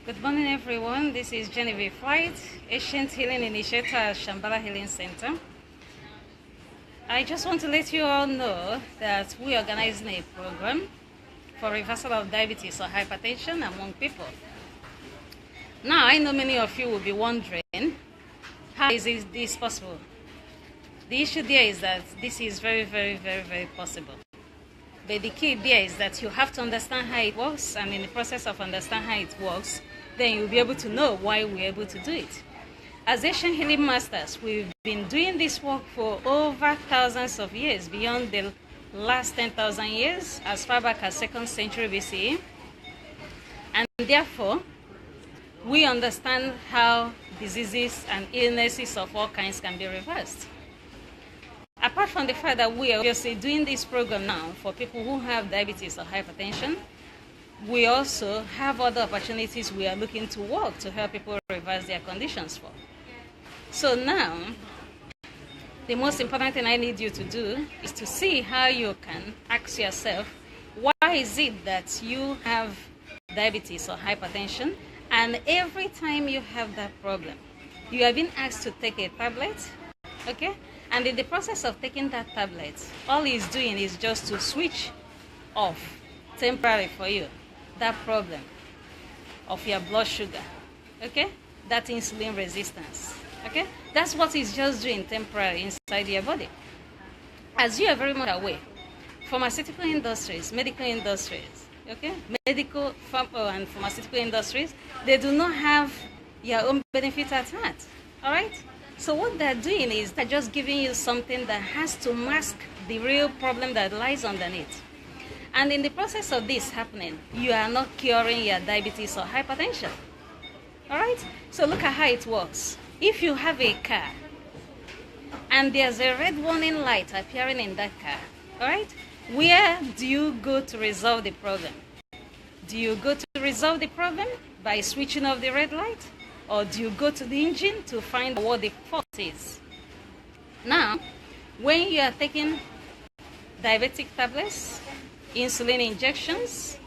Good morning, everyone. This is Genevieve Flight, Ancient Healing Initiator at Shambhallah Healing Center. I just want to let you all know that we are organizing a program for reversal of diabetes or hypertension among people. Now, I know many of you will be wondering, how is this possible? The issue there is that this is very, very, very, very possible. But the key there is that you have to understand how it works, and in the process of understanding how it works, then you'll be able to know why we're able to do it. As Asian Healing Masters, we've been doing this work for over thousands of years, beyond the last 10,000 years, as far back as 2nd century BCE. And therefore, we understand how diseases and illnesses of all kinds can be reversed. Apart from the fact that we are obviously doing this program now for people who have diabetes or hypertension, we also have other opportunities we are looking to work to help people reverse their conditions for. So now, the most important thing I need you to do is to see how you can ask yourself, why is it that you have diabetes or hypertension, and every time you have that problem, you have been asked to take a tablet, okay? And in the process of taking that tablet, all it's doing is just to switch off temporarily for you that problem of your blood sugar, okay? That insulin resistance, okay? That's what it's just doing temporarily inside your body. As you are very much aware, pharmaceutical industries, medical industries, okay? Medical and pharmaceutical industries, they do not have your own benefit at heart, all right? So what they're doing is they're just giving you something that has to mask the real problem that lies underneath. And in the process of this happening, you are not curing your diabetes or hypertension. All right? So look at how it works. If you have a car and there's a red warning light appearing in that car, all right? Where do you go to resolve the problem? Do you go to resolve the problem by switching off the red light? Or do you go to the engine to find what the fault is? Now, when you are taking diabetic tablets, insulin injections,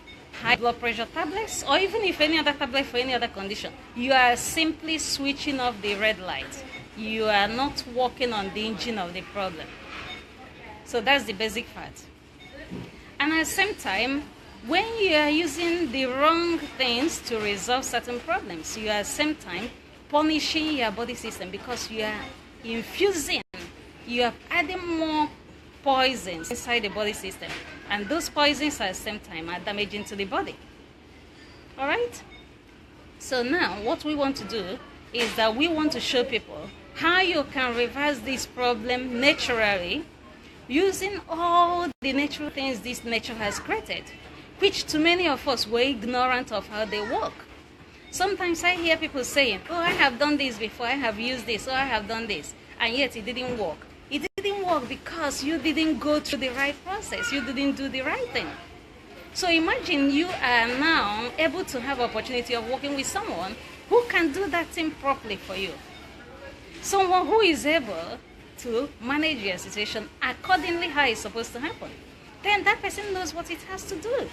high blood pressure tablets, or even if any other tablet for any other condition, you are simply switching off the red light. You are not working on the engine of the problem. So that's the basic fact. And at the same time, when you are using the wrong things to resolve certain problems, you are at the same time punishing your body system because you are infusing, you are adding more poisons inside the body system. And those poisons at the same time are damaging to the body. All right? So now what we want to do is that we want to show people how you can reverse this problem naturally using all the natural things this nature has created, which to many of us were ignorant of how they work. Sometimes I hear people saying, oh, I have done this before, I have used this, or I have done this, and yet it didn't work. It didn't work because you didn't go through the right process. You didn't do the right thing. So imagine you are now able to have opportunity of working with someone who can do that thing properly for you. Someone who is able to manage your situation accordingly how it's supposed to happen. Then that person knows what it has to do.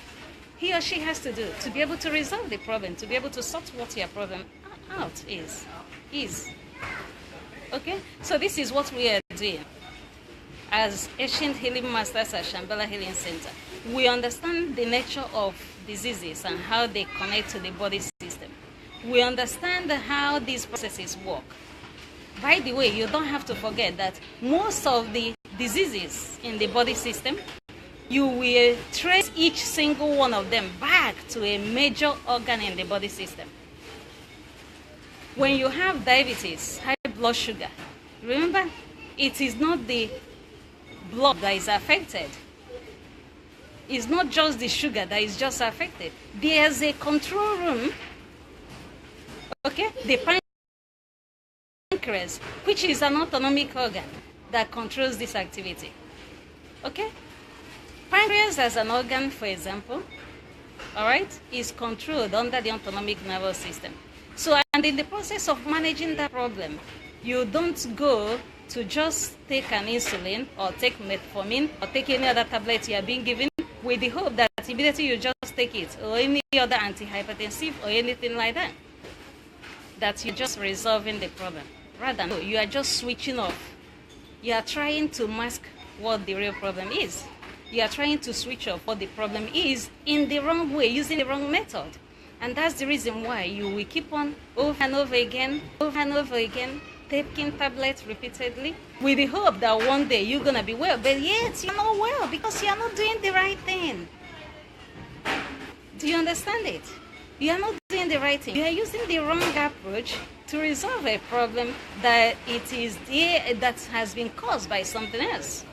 He or she has to do to be able to resolve the problem, to be able to sort what your problem out is. Okay? So this is what we are doing as Ancient Healing Masters at Shambhallah Healing Center. We understand the nature of diseases and how they connect to the body system. We understand how these processes work. By the way, you don't have to forget that most of the diseases in the body system, you will trace each single one of them back to a major organ in the body system. When you have diabetes, high blood sugar, remember, it is not the blood that is affected. It's not just the sugar that is just affected. There's a control room, okay, the pancreas, which is an autonomic organ that controls this activity, okay? Pancreas as an organ, for example, all right, is controlled under the autonomic nervous system. So, and in the process of managing that problem, you don't go to just take an insulin or take metformin or take any other tablet you are being given with the hope that immediately you just take it, or any other antihypertensive or anything like that, that you're just resolving the problem. Rather, no, you are just switching off. You are trying to mask what the real problem is. You are trying to switch off what the problem is in the wrong way, using the wrong method. And that's the reason why you will keep on over and over again, taking tablets repeatedly with the hope that one day you're going to be well. But yet you're not well because you're not doing the right thing. Do you understand it? You are not doing the right thing. You are using the wrong approach to resolve a problem that it is there, that has been caused by something else.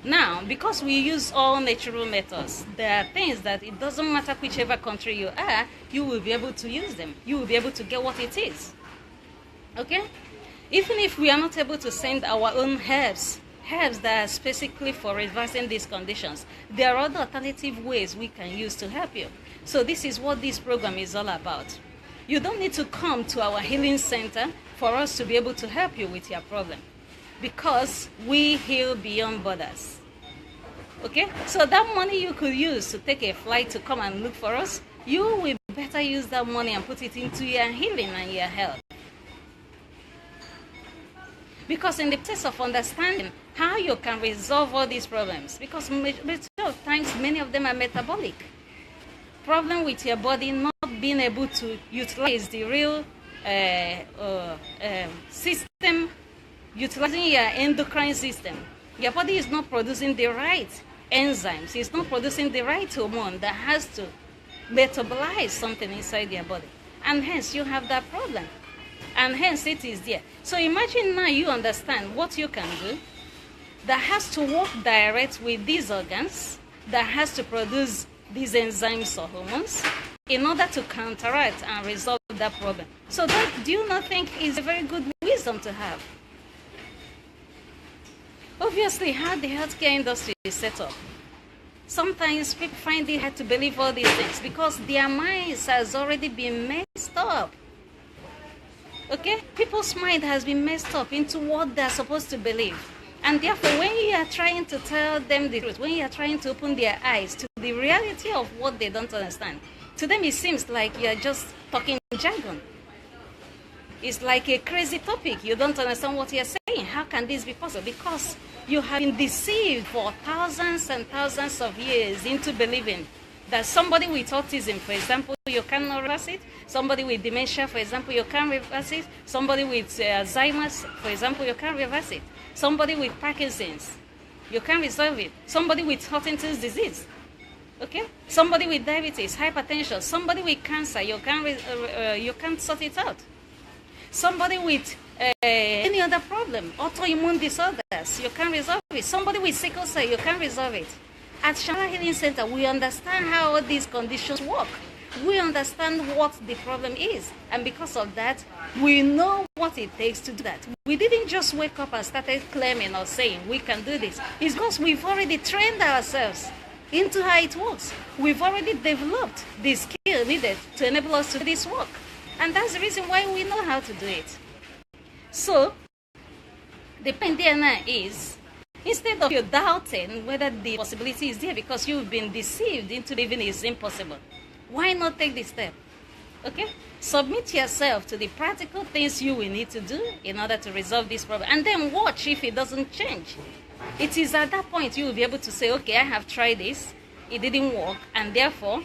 Now, because we use all natural methods, there are things that it doesn't matter whichever country you are, you will be able to use them. You will be able to get what it is. Okay? Even if we are not able to send our own herbs that are specifically for reversing these conditions, there are other alternative ways we can use to help you. So this is what this program is all about. You don't need to come to our healing center for us to be able to help you with your problem, because we heal beyond borders. Okay? So that money you could use to take a flight to come and look for us, you will better use that money and put it into your healing and your health. Because in the process of understanding how you can resolve all these problems, because majority of times many of them are metabolic. Problem with your body not being able to utilize the real system, utilizing your endocrine system. Your body is not producing the right enzymes. It's not producing the right hormone that has to metabolize something inside your body. And hence you have that problem. And hence it is there. So imagine now you understand what you can do that has to work direct with these organs, that has to produce these enzymes or hormones in order to counteract and resolve that problem. So that, do you not think is a very good wisdom to have? Obviously, how the healthcare industry is set up, sometimes people find it hard to believe all these things because their minds has already been messed up. Okay? People's mind has been messed up into what they're supposed to believe. And therefore, when you are trying to tell them the truth, when you are trying to open their eyes to the reality of what they don't understand, to them it seems like you are just talking jargon. It's like a crazy topic. You don't understand what you're saying. How can this be possible? Because you have been deceived for thousands and thousands of years into believing that somebody with autism, for example, you cannot reverse it. Somebody with dementia, for example, you can't reverse it. Somebody with Alzheimer's, for example, you can't reverse it. Somebody with Parkinson's, you can't resolve it. Somebody with Huntington's disease, okay? Somebody with diabetes, hypertension, somebody with cancer, you can't sort it out. Somebody with any other problem, autoimmune disorders, you can't resolve it. Somebody with sickle cell, you can't resolve it. At Shambhallah Healing Center, we understand how all these conditions work. We understand what the problem is. And because of that, we know what it takes to do that. We didn't just wake up and started claiming or saying we can do this. It's because we've already trained ourselves into how it works. We've already developed the skill needed to enable us to do this work. And that's the reason why we know how to do it. So, the point there now is, instead of you doubting whether the possibility is there because you've been deceived into believing it's impossible, why not take this step? Okay? Submit yourself to the practical things you will need to do in order to resolve this problem. And then watch if it doesn't change. It is at that point you will be able to say, okay, I have tried this, it didn't work, and therefore,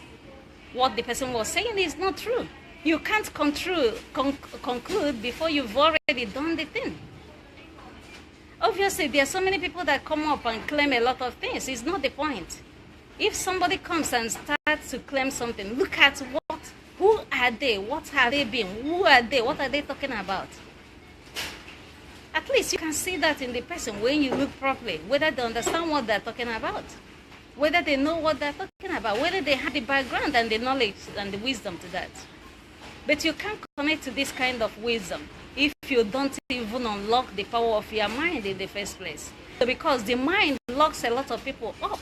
what the person was saying is not true. You can't conclude before you've already done the thing. Obviously, there are so many people that come up and claim a lot of things. It's not the point. If somebody comes and starts to claim something, look at who are they? What have they been? Who are they? What are they talking about? At least you can see that in the person when you look properly, whether they understand what they're talking about, whether they know what they're talking about, whether they have the background and the knowledge and the wisdom to that. But you can't connect to this kind of wisdom if you don't even unlock the power of your mind in the first place. So because the mind locks a lot of people up.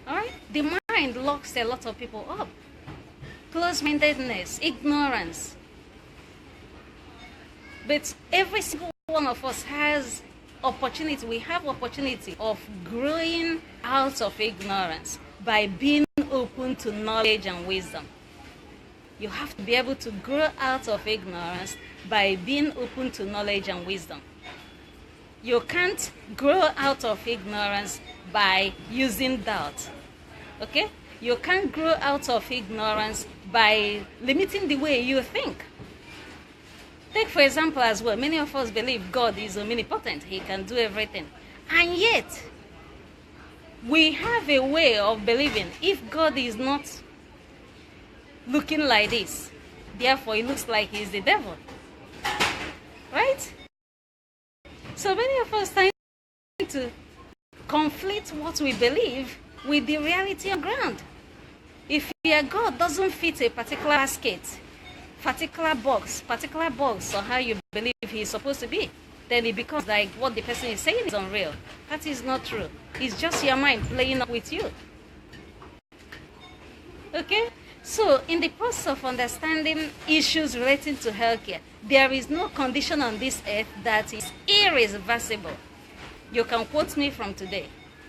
Alright? The mind locks a lot of people up. Close-mindedness, ignorance. But every single one of us has opportunity. We have opportunity of growing out of ignorance. by being open to knowledge and wisdom. You have to be able to grow out of ignorance by being open to knowledge and wisdom. You can't grow out of ignorance by using doubt. Okay? You can't grow out of ignorance by limiting the way you think. Take for example as well, many of us believe God is omnipotent. He can do everything. And yet, we have a way of believing if God is not looking like this, therefore it looks like he's the devil. Right? So many of us tend to conflict what we believe with the reality on ground. If your God doesn't fit a particular basket, particular box or how you believe he's supposed to be, then it becomes like what the person is saying is unreal. That is not true. It's just your mind playing up with you. Okay? So, in the process of understanding issues relating to healthcare, there is no condition on this earth that is irreversible. You can quote me from today.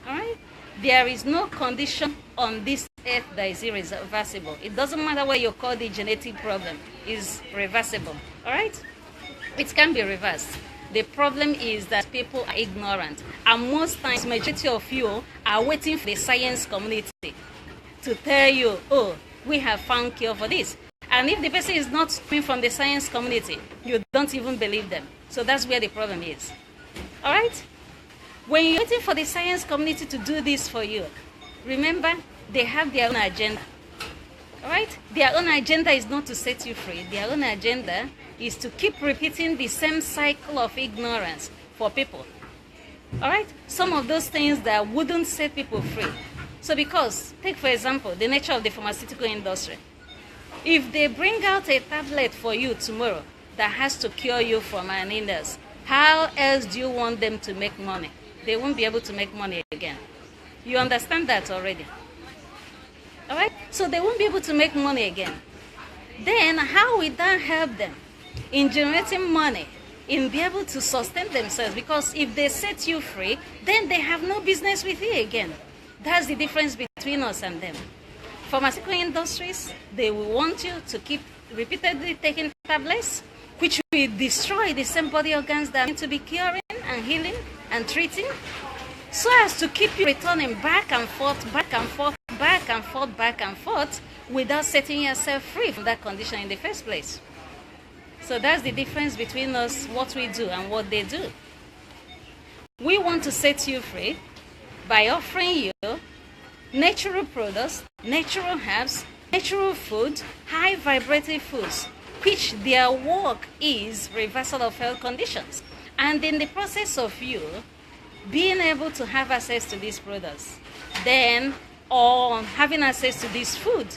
Alright? There is no condition on this earth that is irreversible. It doesn't matter what you call the genetic problem, is reversible. Alright? It can be reversed. The problem is that people are ignorant. And most times, majority of you are waiting for the science community to tell you, oh, we have found cure for this. And if the person is not coming from the science community, you don't even believe them. So that's where the problem is. Alright? When you're waiting for the science community to do this for you, remember, they have their own agenda. Alright? Their own agenda is not to set you free. Their own agenda is to keep repeating the same cycle of ignorance for people. Alright? Some of those things that wouldn't set people free. So because, take for example, the nature of the pharmaceutical industry. If they bring out a tablet for you tomorrow that has to cure you from an illness, how else do you want them to make money? They won't be able to make money again. You understand that already? Alright? So they won't be able to make money again. Then how will that help them in generating money, in being able to sustain themselves? Because if they set you free, then they have no business with you again. That's the difference between us and them. Pharmaceutical industries, they will want you to keep repeatedly taking tablets, which will destroy the same body organs that are meant to be curing and healing and treating, so as to keep you returning back and forth, without setting yourself free from that condition in the first place. So that's the difference between us, what we do and what they do. We want to set you free by offering you natural products, natural herbs, natural food, high vibrating foods, which their work is reversal of health conditions. And in the process of you being able to have access to these products, then, or having access to this food,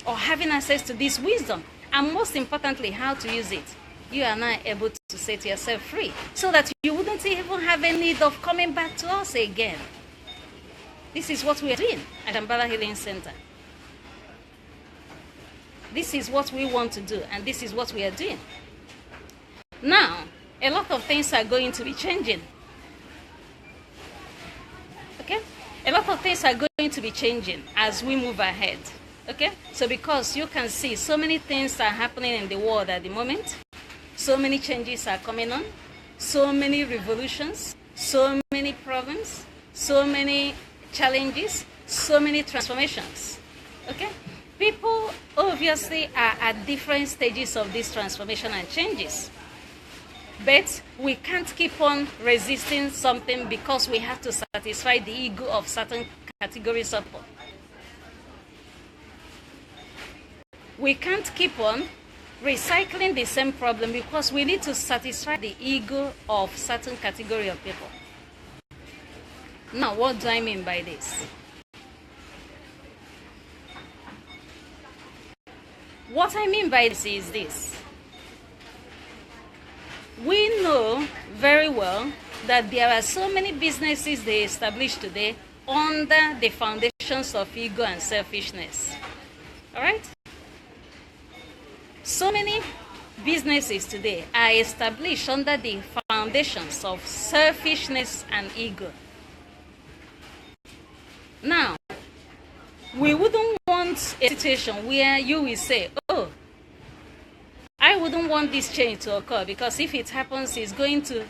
or having access to this wisdom, and most importantly, how to use it, you are now able to set yourself free, so that you wouldn't even have any need of coming back to us again. This is what we are doing at Shambhallah Healing Center. This is what we want to do, and this is what we are doing. Now, a lot of things are going to be changing. Okay? A lot of things are going to be changing as we move ahead. Okay? So because you can see so many things are happening in the world at the moment, so many changes are coming on, so many revolutions, so many problems, so many challenges, so many transformations. Okay? People obviously are at different stages of this transformation and changes. But we can't keep on resisting something because we have to satisfy the ego of certain categories of people. We can't keep on recycling the same problem because we need to satisfy the ego of certain category of people. Now, what do I mean by this? What I mean by this is this. We know very well that there are so many businesses they establish today under the foundations of ego and selfishness. Alright? So many businesses today are established under the foundations of selfishness and ego. Now, We wouldn't want a situation where you will say, oh, I wouldn't want this change to occur, because if it happens, it's going to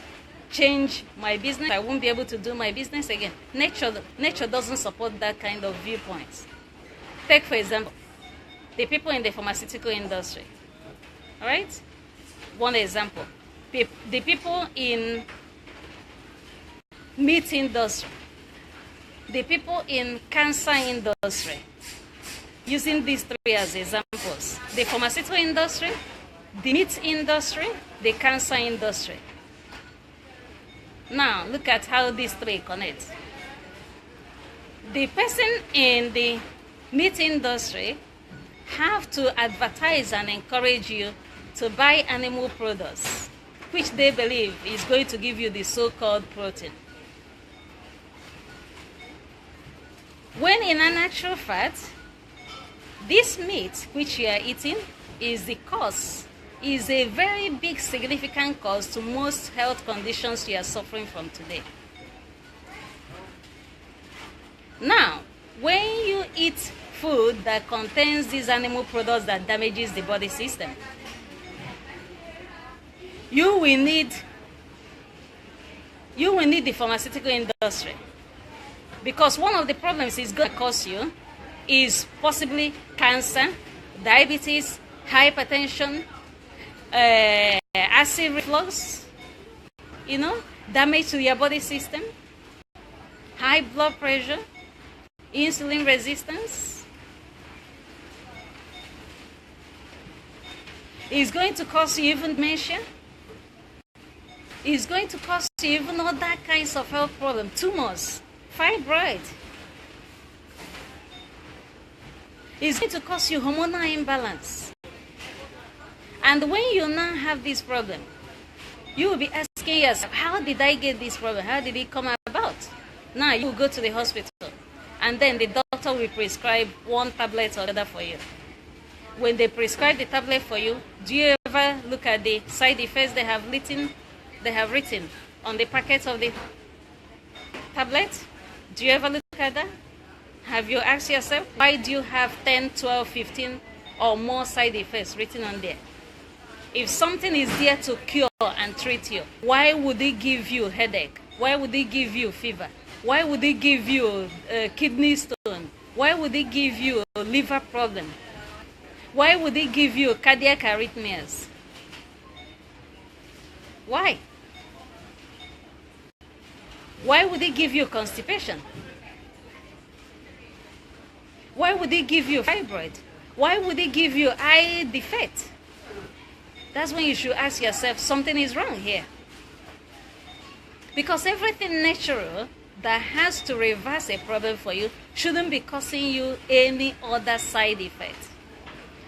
change my business. I won't be able to do my business again. Nature doesn't support that kind of viewpoint. Take, for example, the people in the pharmaceutical industry. All right? One example. The people in meat industry. The people in cancer industry. Using these three as examples. The pharmaceutical industry, the meat industry, the cancer industry. Now, look at how these three connect. The person in the meat industry have to advertise and encourage you to buy animal products, which they believe is going to give you the so-called protein. When in an actual fact, this meat which you are eating is a very big significant cause to most health conditions you are suffering from today. Now, when you eat food that contains these animal products that damages the body system, you will need the pharmaceutical industry, because one of the problems it's going to cause you is possibly cancer, diabetes, hypertension, acid reflux, damage to your body system, high blood pressure, insulin resistance. It's going to cause you even dementia. It's going to cause you even other kinds of health problems, tumors, fibroid. It's going to cause you hormonal imbalance. And when you now have this problem, you will be asking yourself, how did I get this problem? How did it come about? Now you will go to the hospital, and then the doctor will prescribe one tablet or the other for you. When they prescribe the tablet for you, do you ever look at the side effects they have written on the packet of the tablet? Do you ever look at that? Have you asked yourself, why do you have 10, 12, 15 or more side effects written on there? If something is there to cure and treat you, why would it give you headache? Why would it give you fever? Why would it give you kidney stone? Why would it give you a liver problem? Why would it give you cardiac arrhythmias? Why? Why would it give you constipation? Why would it give you fibroid? Why would it give you eye defect? That's when you should ask yourself, something is wrong here. Because everything natural that has to reverse a problem for you shouldn't be causing you any other side effect.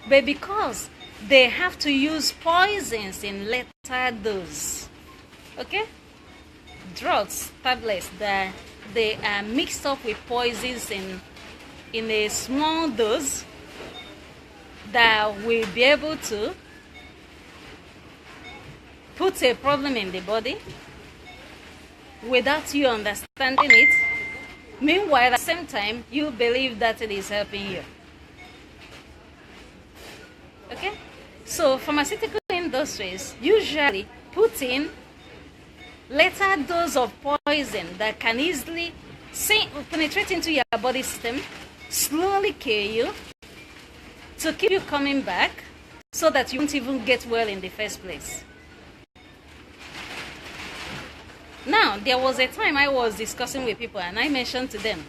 But because they have to use poisons in lesser dose, okay? Drugs, tablets, they are mixed up with poisons in a small dose that will be able to put a problem in the body without you understanding it. Meanwhile, at the same time, you believe that it is helping you. Okay? So, pharmaceutical industries usually put in lesser dose of poison that can easily penetrate into your body system, slowly kill you, to keep you coming back so that you won't even get well in the first place. Now, there was a time I was discussing with people and I mentioned to them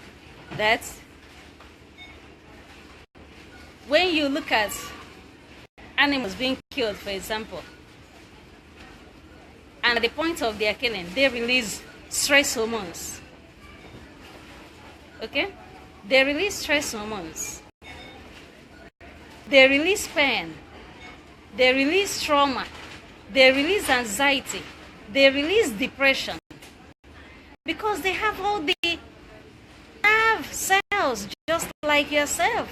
that when you look at animals being killed, for example, and at the point of their killing, they release stress hormones. Okay? They release stress hormones. They release pain. They release trauma. They release anxiety. They release depression. Because they have all the nerve cells just like yourself.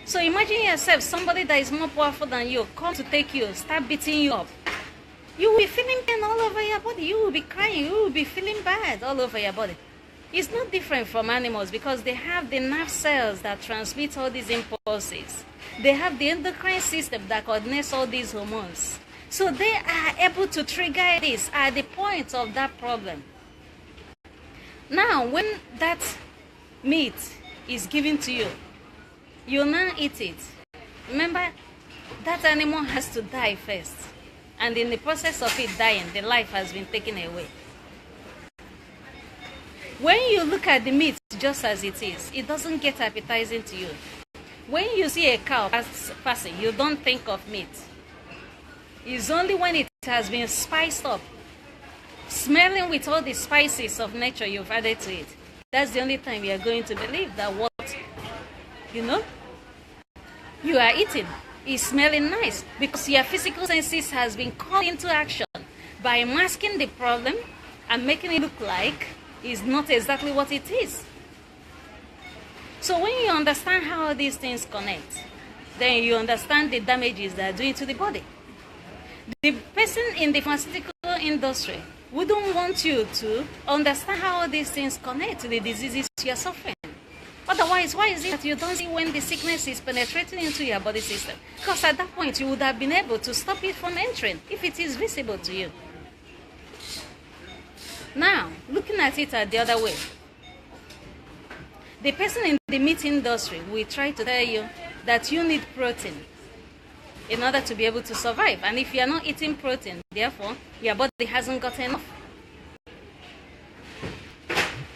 So imagine yourself, somebody that is more powerful than you, come to take you, start beating you up. You will be feeling pain all over your body. You will be crying. You will be feeling bad all over your body. It's not different from animals because they have the nerve cells that transmit all these impulses. They have the endocrine system that coordinates all these hormones. So they are able to trigger this at the point of that problem. Now, when that meat is given to you, you now eat it. Remember, that animal has to die first. And in the process of it dying, the life has been taken away. When you look at the meat just as it is, it doesn't get appetizing to you. When you see a cow passing, you don't think of meat. It's only when it has been spiced up, smelling with all the spices of nature you've added to it. That's the only time you are going to believe that what, you are eating is smelling nice, because your physical senses has been called into action by masking the problem and making it look like it's not exactly what it is. So when you understand how these things connect, then you understand the damages they are doing to the body. The person in the pharmaceutical industry wouldn't want you to understand how these things connect to the diseases you are suffering. Otherwise, why is it that you don't see when the sickness is penetrating into your body system? Because at that point, you would have been able to stop it from entering if it is visible to you. Now, looking at it the other way, the person in the meat industry will try to tell you that you need protein in order to be able to survive. And if you are not eating protein, therefore, your body hasn't got enough.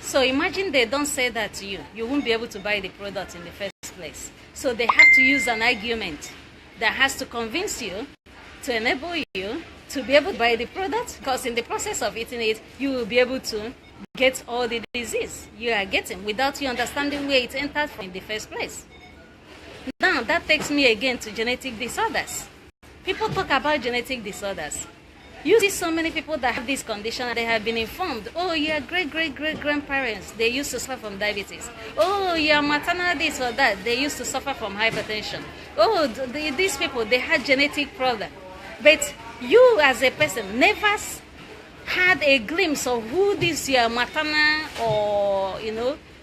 So imagine they don't say that to you. You won't be able to buy the product in the first place. So they have to use an argument that has to convince you, to enable you to be able to buy the product, because in the process of eating it, you will be able to get all the disease you are getting without you understanding where it entered from in the first place. Now, that takes me again to genetic disorders. People talk about genetic disorders. You see so many people that have this condition and they have been informed, oh, your great-great-great-grandparents, they used to suffer from diabetes. Oh, your maternal this or that, they used to suffer from hypertension. Oh, these people, they had genetic problem. But you as a person never had a glimpse of who this your maternal or,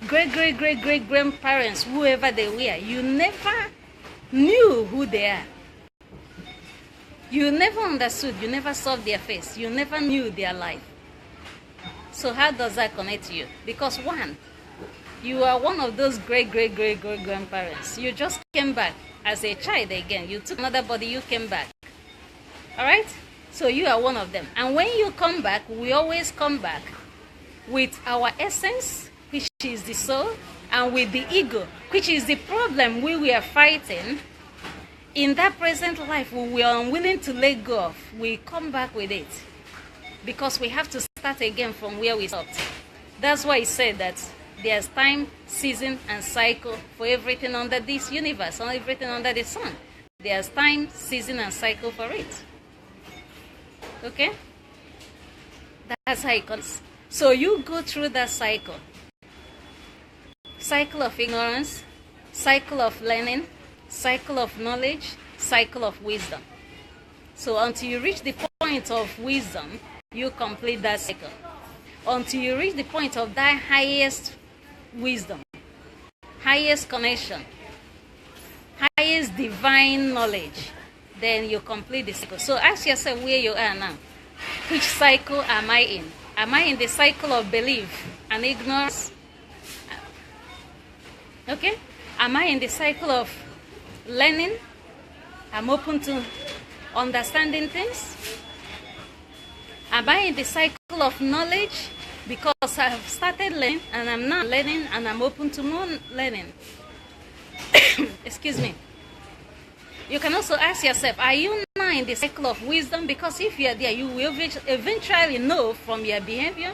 great-great-great-great-grandparents, whoever they were. You never knew who they are. You never understood, you never saw their face, you never knew their life. So how does that connect to you? Because one, you are one of those great-great-great-great-grandparents. You just came back as a child again. You took another body, you came back. Alright? So you are one of them. And when you come back, we always come back with our essence, which is the soul, and with the ego, which is the problem we were fighting. In that present life, we are unwilling to let go of. We come back with it because we have to start again from where we stopped. That's why he said that there's time, season, and cycle for everything under this universe, or everything under the sun. There's time, season, and cycle for it. Okay? That's how it comes. So you go through that cycle. Cycle of ignorance, cycle of learning, cycle of knowledge, cycle of wisdom. So until you reach the point of wisdom, you complete that cycle. Until you reach the point of that highest wisdom, highest connection, highest divine knowledge, then you complete the cycle. So ask yourself where you are now. Which cycle am I in? Am I in the cycle of belief and ignorance? Okay? Am I in the cycle of learning? I'm open to understanding things. Am I in the cycle of knowledge? Because I've started learning and I'm now learning and I'm open to more learning. Excuse me. You can also ask yourself, are you now in the cycle of wisdom? Because if you are there, you will eventually know from your behavior,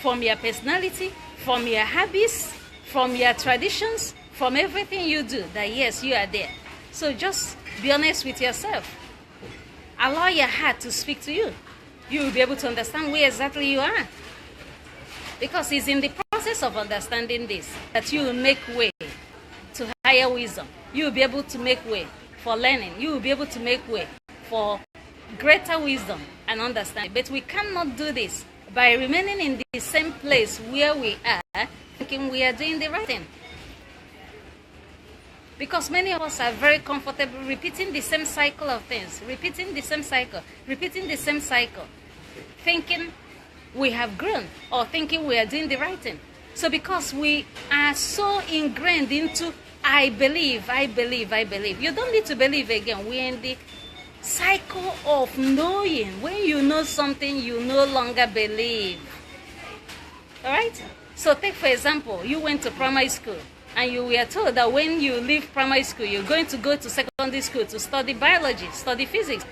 from your personality, from your habits, from your traditions, from everything you do, that yes, you are there. So just be honest with yourself. Allow your heart to speak to you. You will be able to understand where exactly you are. Because it's in the process of understanding this that you will make way to higher wisdom. You will be able to make way for learning. You will be able to make way for greater wisdom and understanding. But we cannot do this by remaining in the same place where we are, thinking we are doing the right thing. Because many of us are very comfortable repeating the same cycle of things, repeating the same cycle, thinking we have grown or thinking we are doing the right thing. So because we are so ingrained into I believe. You don't need to believe again. We're in the cycle of knowing. When you know something, you no longer believe. All right? So take, for example, you went to primary school and you were told that when you leave primary school, you're going to go to secondary school to study biology, study physics.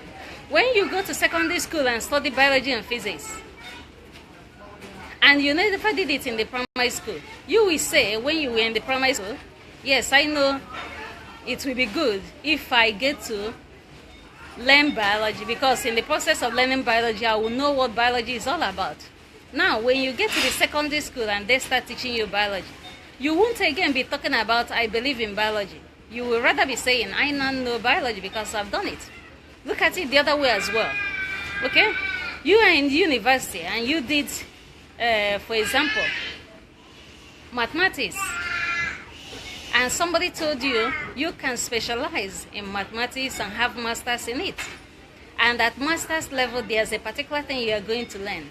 When you go to secondary school and study biology and physics, and you never did it in the primary school, you will say when you were in the primary school, yes, I know it will be good if I get to learn biology, because in the process of learning biology, I will know what biology is all about. Now, when you get to the secondary school and they start teaching you biology, you won't again be talking about I believe in biology. You will rather be saying I now know biology because I've done it. Look at it the other way as well. Okay? You are in university and you did, for example, mathematics. And somebody told you you can specialize in mathematics and have masters in it. And at master's level, there's a particular thing you are going to learn.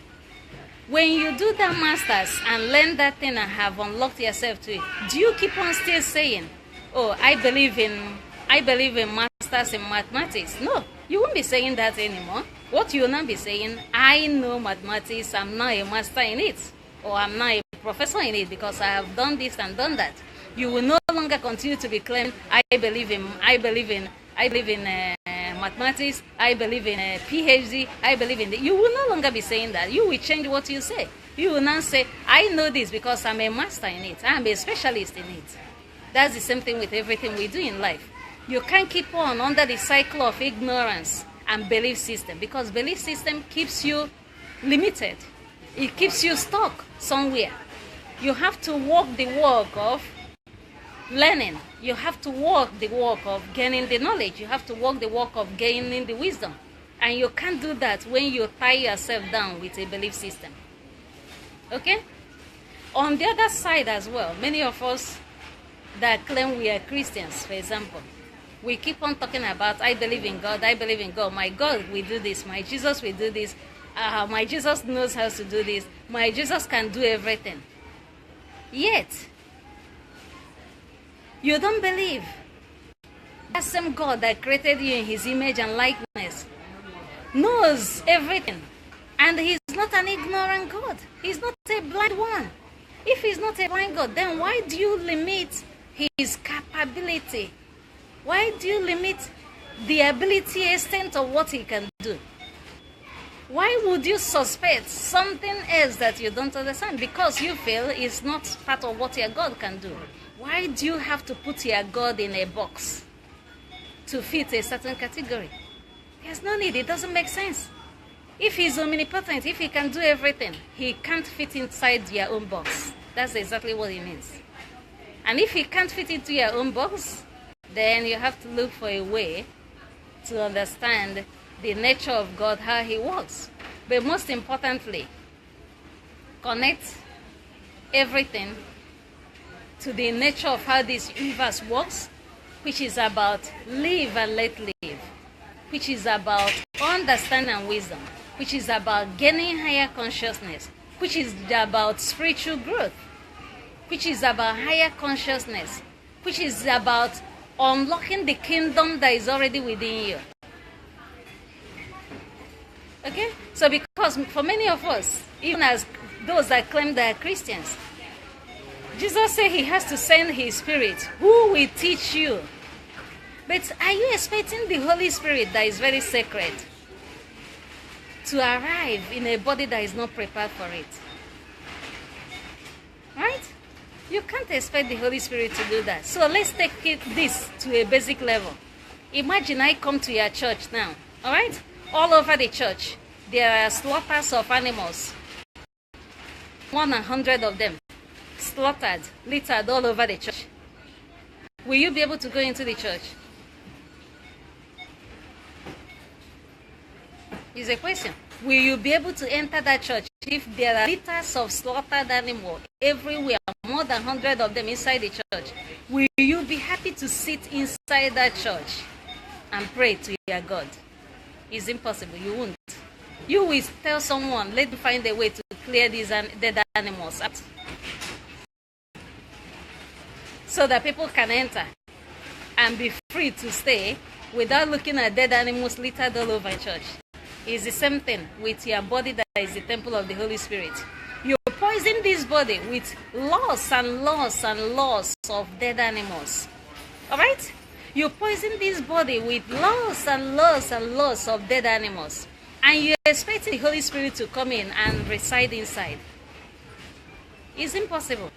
When you do that masters and learn that thing and have unlocked yourself to it, do you keep on still saying, oh, I believe in masters in mathematics? No, you won't be saying that anymore. What you will not be saying, I know mathematics, I'm not a master in it, or I'm not a professor in it because I have done this and done that. You will no longer continue to be claiming, I believe in mathematics, I believe in PhD, I believe in you will no longer be saying that. You will change what you say. You will now say, I know this because I'm a master in it. I'm a specialist in it. That's the same thing with everything we do in life. You can't keep on under the cycle of ignorance and belief system, because belief system keeps you limited. It keeps you stuck somewhere. You have to walk the walk of learning. You have to walk the walk of gaining the knowledge. You have to walk the walk of gaining the wisdom. And you can't do that when you tie yourself down with a belief system. Okay? On the other side as well, many of us that claim we are Christians, for example, we keep on talking about, I believe in God, my God will do this, my Jesus will do this, my Jesus knows how to do this, my Jesus can do everything. Yet, you don't believe that same God that created you in his image and likeness knows everything. And he's not an ignorant God. He's not a blind one. If he's not a blind God, then why do you limit his capability? Why do you limit the ability extent of what he can do? Why would you suspect something else that you don't understand? Because you feel it's not part of what your God can do. Why do you have to put your God in a box to fit a certain category? There's no need. It doesn't make sense. If he's omnipotent, if he can do everything, he can't fit inside your own box. That's exactly what it means. And if he can't fit into your own box, then you have to look for a way to understand the nature of God, how he works. But most importantly, connect everything to the nature of how this universe works, which is about live and let live, which is about understanding and wisdom, which is about gaining higher consciousness, which is about spiritual growth, which is about higher consciousness, which is about unlocking the kingdom that is already within you. Okay? So because for many of us, even as those that claim they are Christians, Jesus said he has to send his spirit who will teach you. But are you expecting the Holy Spirit that is very sacred to arrive in a body that is not prepared for it? Right? You can't expect the Holy Spirit to do that. So let's take this to a basic level. Imagine I come to your church now. All right? All over the church, there are slaughters of animals. 100 of them. Slaughtered, littered all over the church. Will you be able to go into the church? Is a question. Will you be able to enter that church if there are litters of slaughtered animal everywhere, more than 100 of them inside the church? Will you be happy to sit inside that church and pray to your God? It's impossible. You won't. You will tell someone, let me find a way to clear these dead animals out so that people can enter and be free to stay without looking at dead animals littered all over church. It's the same thing with your body that is the temple of the Holy Spirit. You poison this body with loss and loss and loss of dead animals. Alright? You poison this body with loss and loss and loss of dead animals. And you expect the Holy Spirit to come in and reside inside. It's impossible.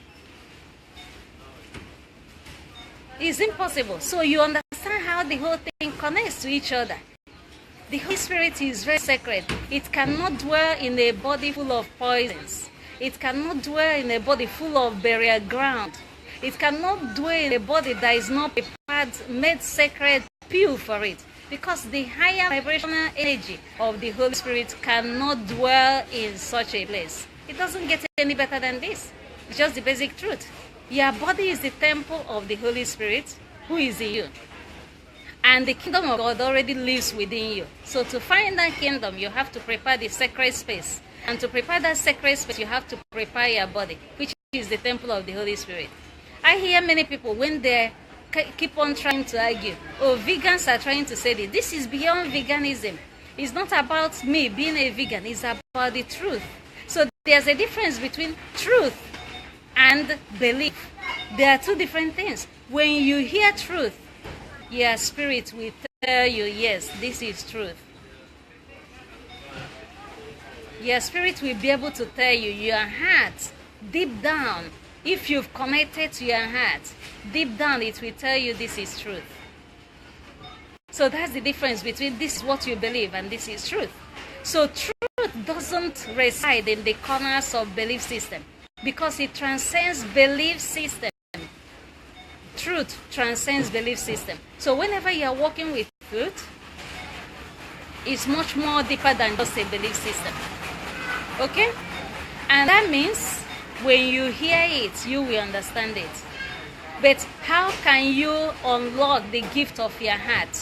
It's impossible. So you understand how the whole thing connects to each other. The Holy Spirit is very sacred. It cannot dwell in a body full of poisons. It cannot dwell in a body full of burial ground. It cannot dwell in a body that is not prepared, made sacred, pure for it. Because the higher vibrational energy of the Holy Spirit cannot dwell in such a place. It doesn't get any better than this. It's just the basic truth. Your body is the temple of the Holy Spirit who is in you. And the kingdom of God already lives within you. So to find that kingdom, you have to prepare the sacred space. And to prepare that sacred space, you have to prepare your body, which is the temple of the Holy Spirit. I hear many people, when they keep on trying to argue, oh, vegans are trying to say that this is beyond veganism. It's not about me being a vegan. It's about the truth. So there's a difference between truth and belief. There are two different things. When you hear truth, your spirit will tell you, yes, this is truth. Your spirit will be able to tell you, your heart, deep down, if you've connected to your heart, deep down it will tell you this is truth. So that's the difference between this is what you believe and this is truth. So truth doesn't reside in the corners of belief system because it transcends belief system. Truth transcends belief system. So whenever you are working with truth, it's much more deeper than just a belief system. Okay? And that means when you hear it, you will understand it. But how can you unlock the gift of your heart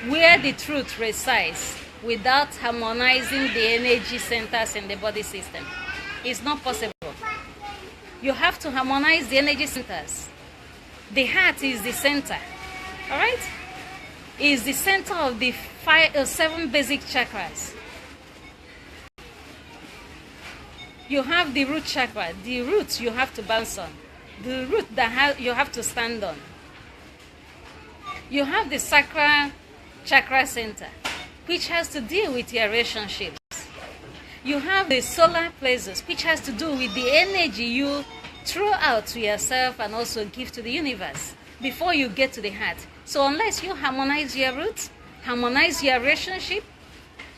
where the truth resides without harmonizing the energy centers in the body system? It's not possible. You have to harmonize the energy centers. The heart is the center, all right? Is the center of the 7 basic chakras. You have the root chakra. The root you have to bounce on. The root that you have to stand on. You have the sacral chakra center, which has to deal with your relationships. You have the solar plexus, which has to do with the energy you throw out to yourself and also give to the universe before you get to the heart. So unless you harmonize your roots, harmonize your relationship,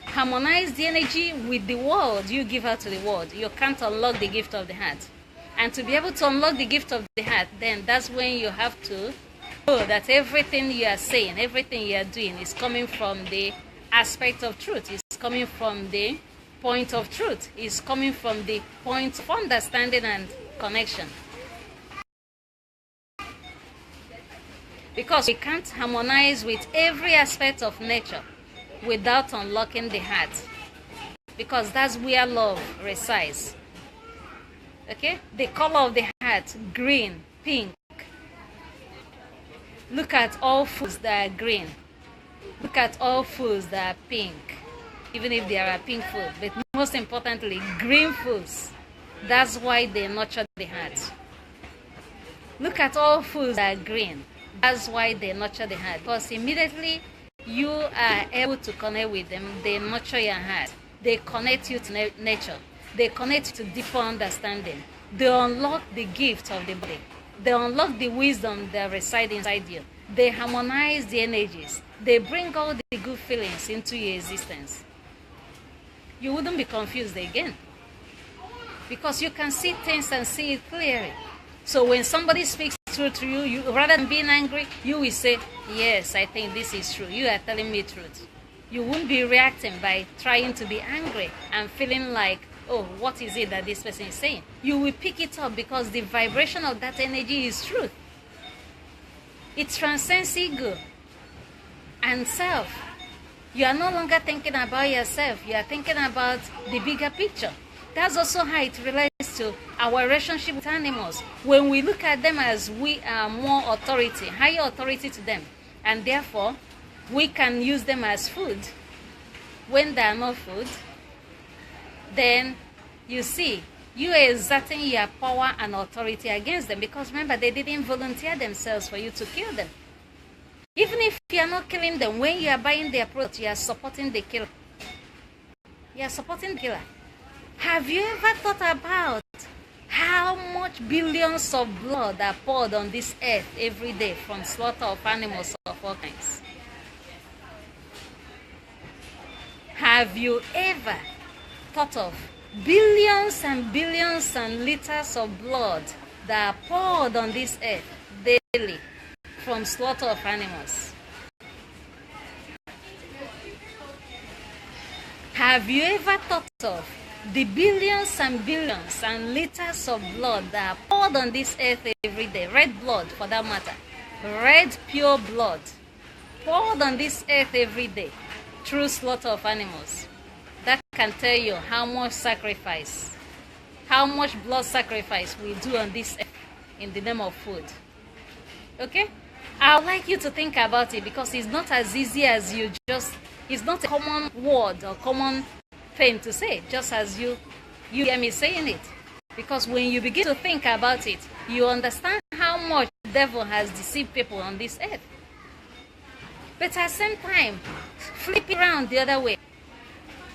harmonize the energy with the world you give out to the world, you can't unlock the gift of the heart. And to be able to unlock the gift of the heart, then that's when you have to know that everything you are saying, everything you are doing is coming from the aspect of truth. It's coming from the point of truth. It's coming from the point of understanding and connection. Because we can't harmonize with every aspect of nature without unlocking the heart. Because that's where love resides. Okay? The color of the heart, green, pink. Look at all foods that are green. Look at all foods that are pink. Even if there are pink food. But most importantly, green foods. That's why they nurture the heart. Look at all foods that are green. That's why they nurture the heart. Because immediately you are able to connect with them, they nurture your heart. They connect you to nature. They connect you to deeper understanding. They unlock the gift of the body. They unlock the wisdom that resides inside you. They harmonize the energies. They bring all the good feelings into your existence. You wouldn't be confused again. Because you can see things and see it clearly. So when somebody speaks truth to you, rather than being angry, you will say, yes, I think this is true. You are telling me truth. You won't be reacting by trying to be angry and feeling like, oh, what is it that this person is saying? You will pick it up because the vibration of that energy is truth. It transcends ego and self. You are no longer thinking about yourself. You are thinking about the bigger picture. That's also how it relates to our relationship with animals. When we look at them as we are more authority, higher authority to them, and therefore we can use them as food. When they are not food, then you see, you are exerting your power and authority against them, because remember, they didn't volunteer themselves for you to kill them. Even if you are not killing them, when you are buying their product, you are supporting the killer. You are supporting the killer. Have you ever thought about how much billions of blood are poured on this earth every day from slaughter of animals of all kinds? Have you ever thought of billions and billions and liters of blood that are poured on this earth daily from slaughter of animals? Have you ever thought of the billions and billions and liters of blood that are poured on this earth every day? Red blood, for that matter. Red, pure blood poured on this earth every day through slaughter of animals. That can tell you how much sacrifice, how much blood sacrifice we do on this earth in the name of food. Okay? I would like you to think about it, because it's not as easy as it's not a common word or common thing to say, just as you hear me saying it. Because when you begin to think about it, you understand how much the devil has deceived people on this earth. But at the same time, flip it around the other way.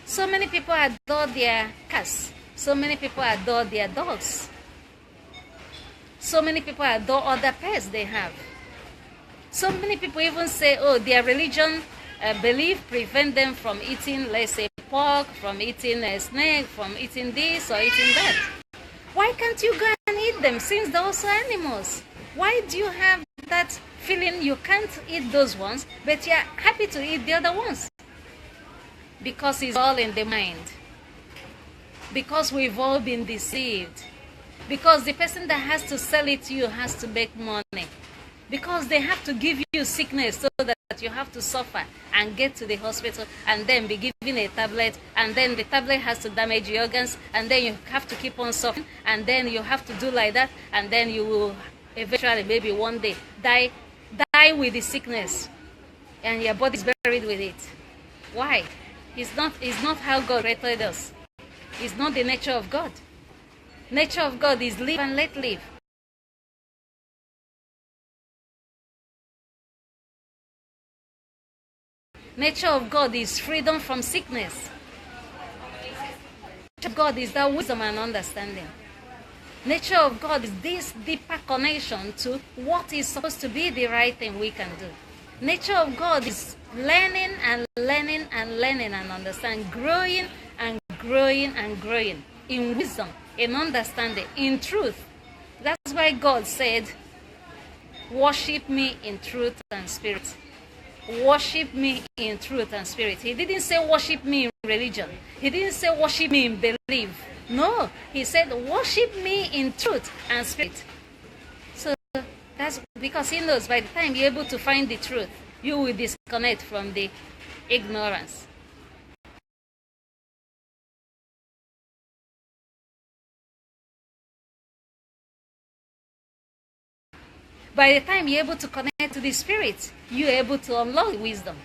So many people adore their cats. So many people adore their dogs. So many people adore other pets they have. So many people even say, oh, their religion belief prevent them from eating, let's say, pork, from eating a snake, from eating this or eating that. Why can't you go and eat them, since they're also animals? Why do you have that feeling you can't eat those ones, but you're happy to eat the other ones? Because it's all in the mind. Because we've all been deceived. Because the person that has to sell it to you has to make money. Because they have to give you sickness so that you have to suffer and get to the hospital and then be given a tablet, and then the tablet has to damage your organs, and then you have to keep on suffering, and then you have to do like that, and then you will eventually, maybe one day, die with the sickness, and your body is buried with it. Why? It's not how God created us. It's not the nature of God. Nature of God is live and let live. Nature of God is freedom from sickness. Nature of God is that wisdom and understanding. Nature of God is this deeper connection to what is supposed to be the right thing we can do. Nature of God is learning and learning and learning and understanding, growing and growing and growing in wisdom, in understanding, in truth. That's why God said, worship me in truth and spirit. Worship me in truth and spirit. He didn't say worship me in religion. He didn't say worship me in belief. No, he said worship me in truth and spirit. So that's because he knows by the time you're able to find the truth, you will disconnect from the ignorance. By the time you're able to connect to the spirit, you're able to unlock wisdom.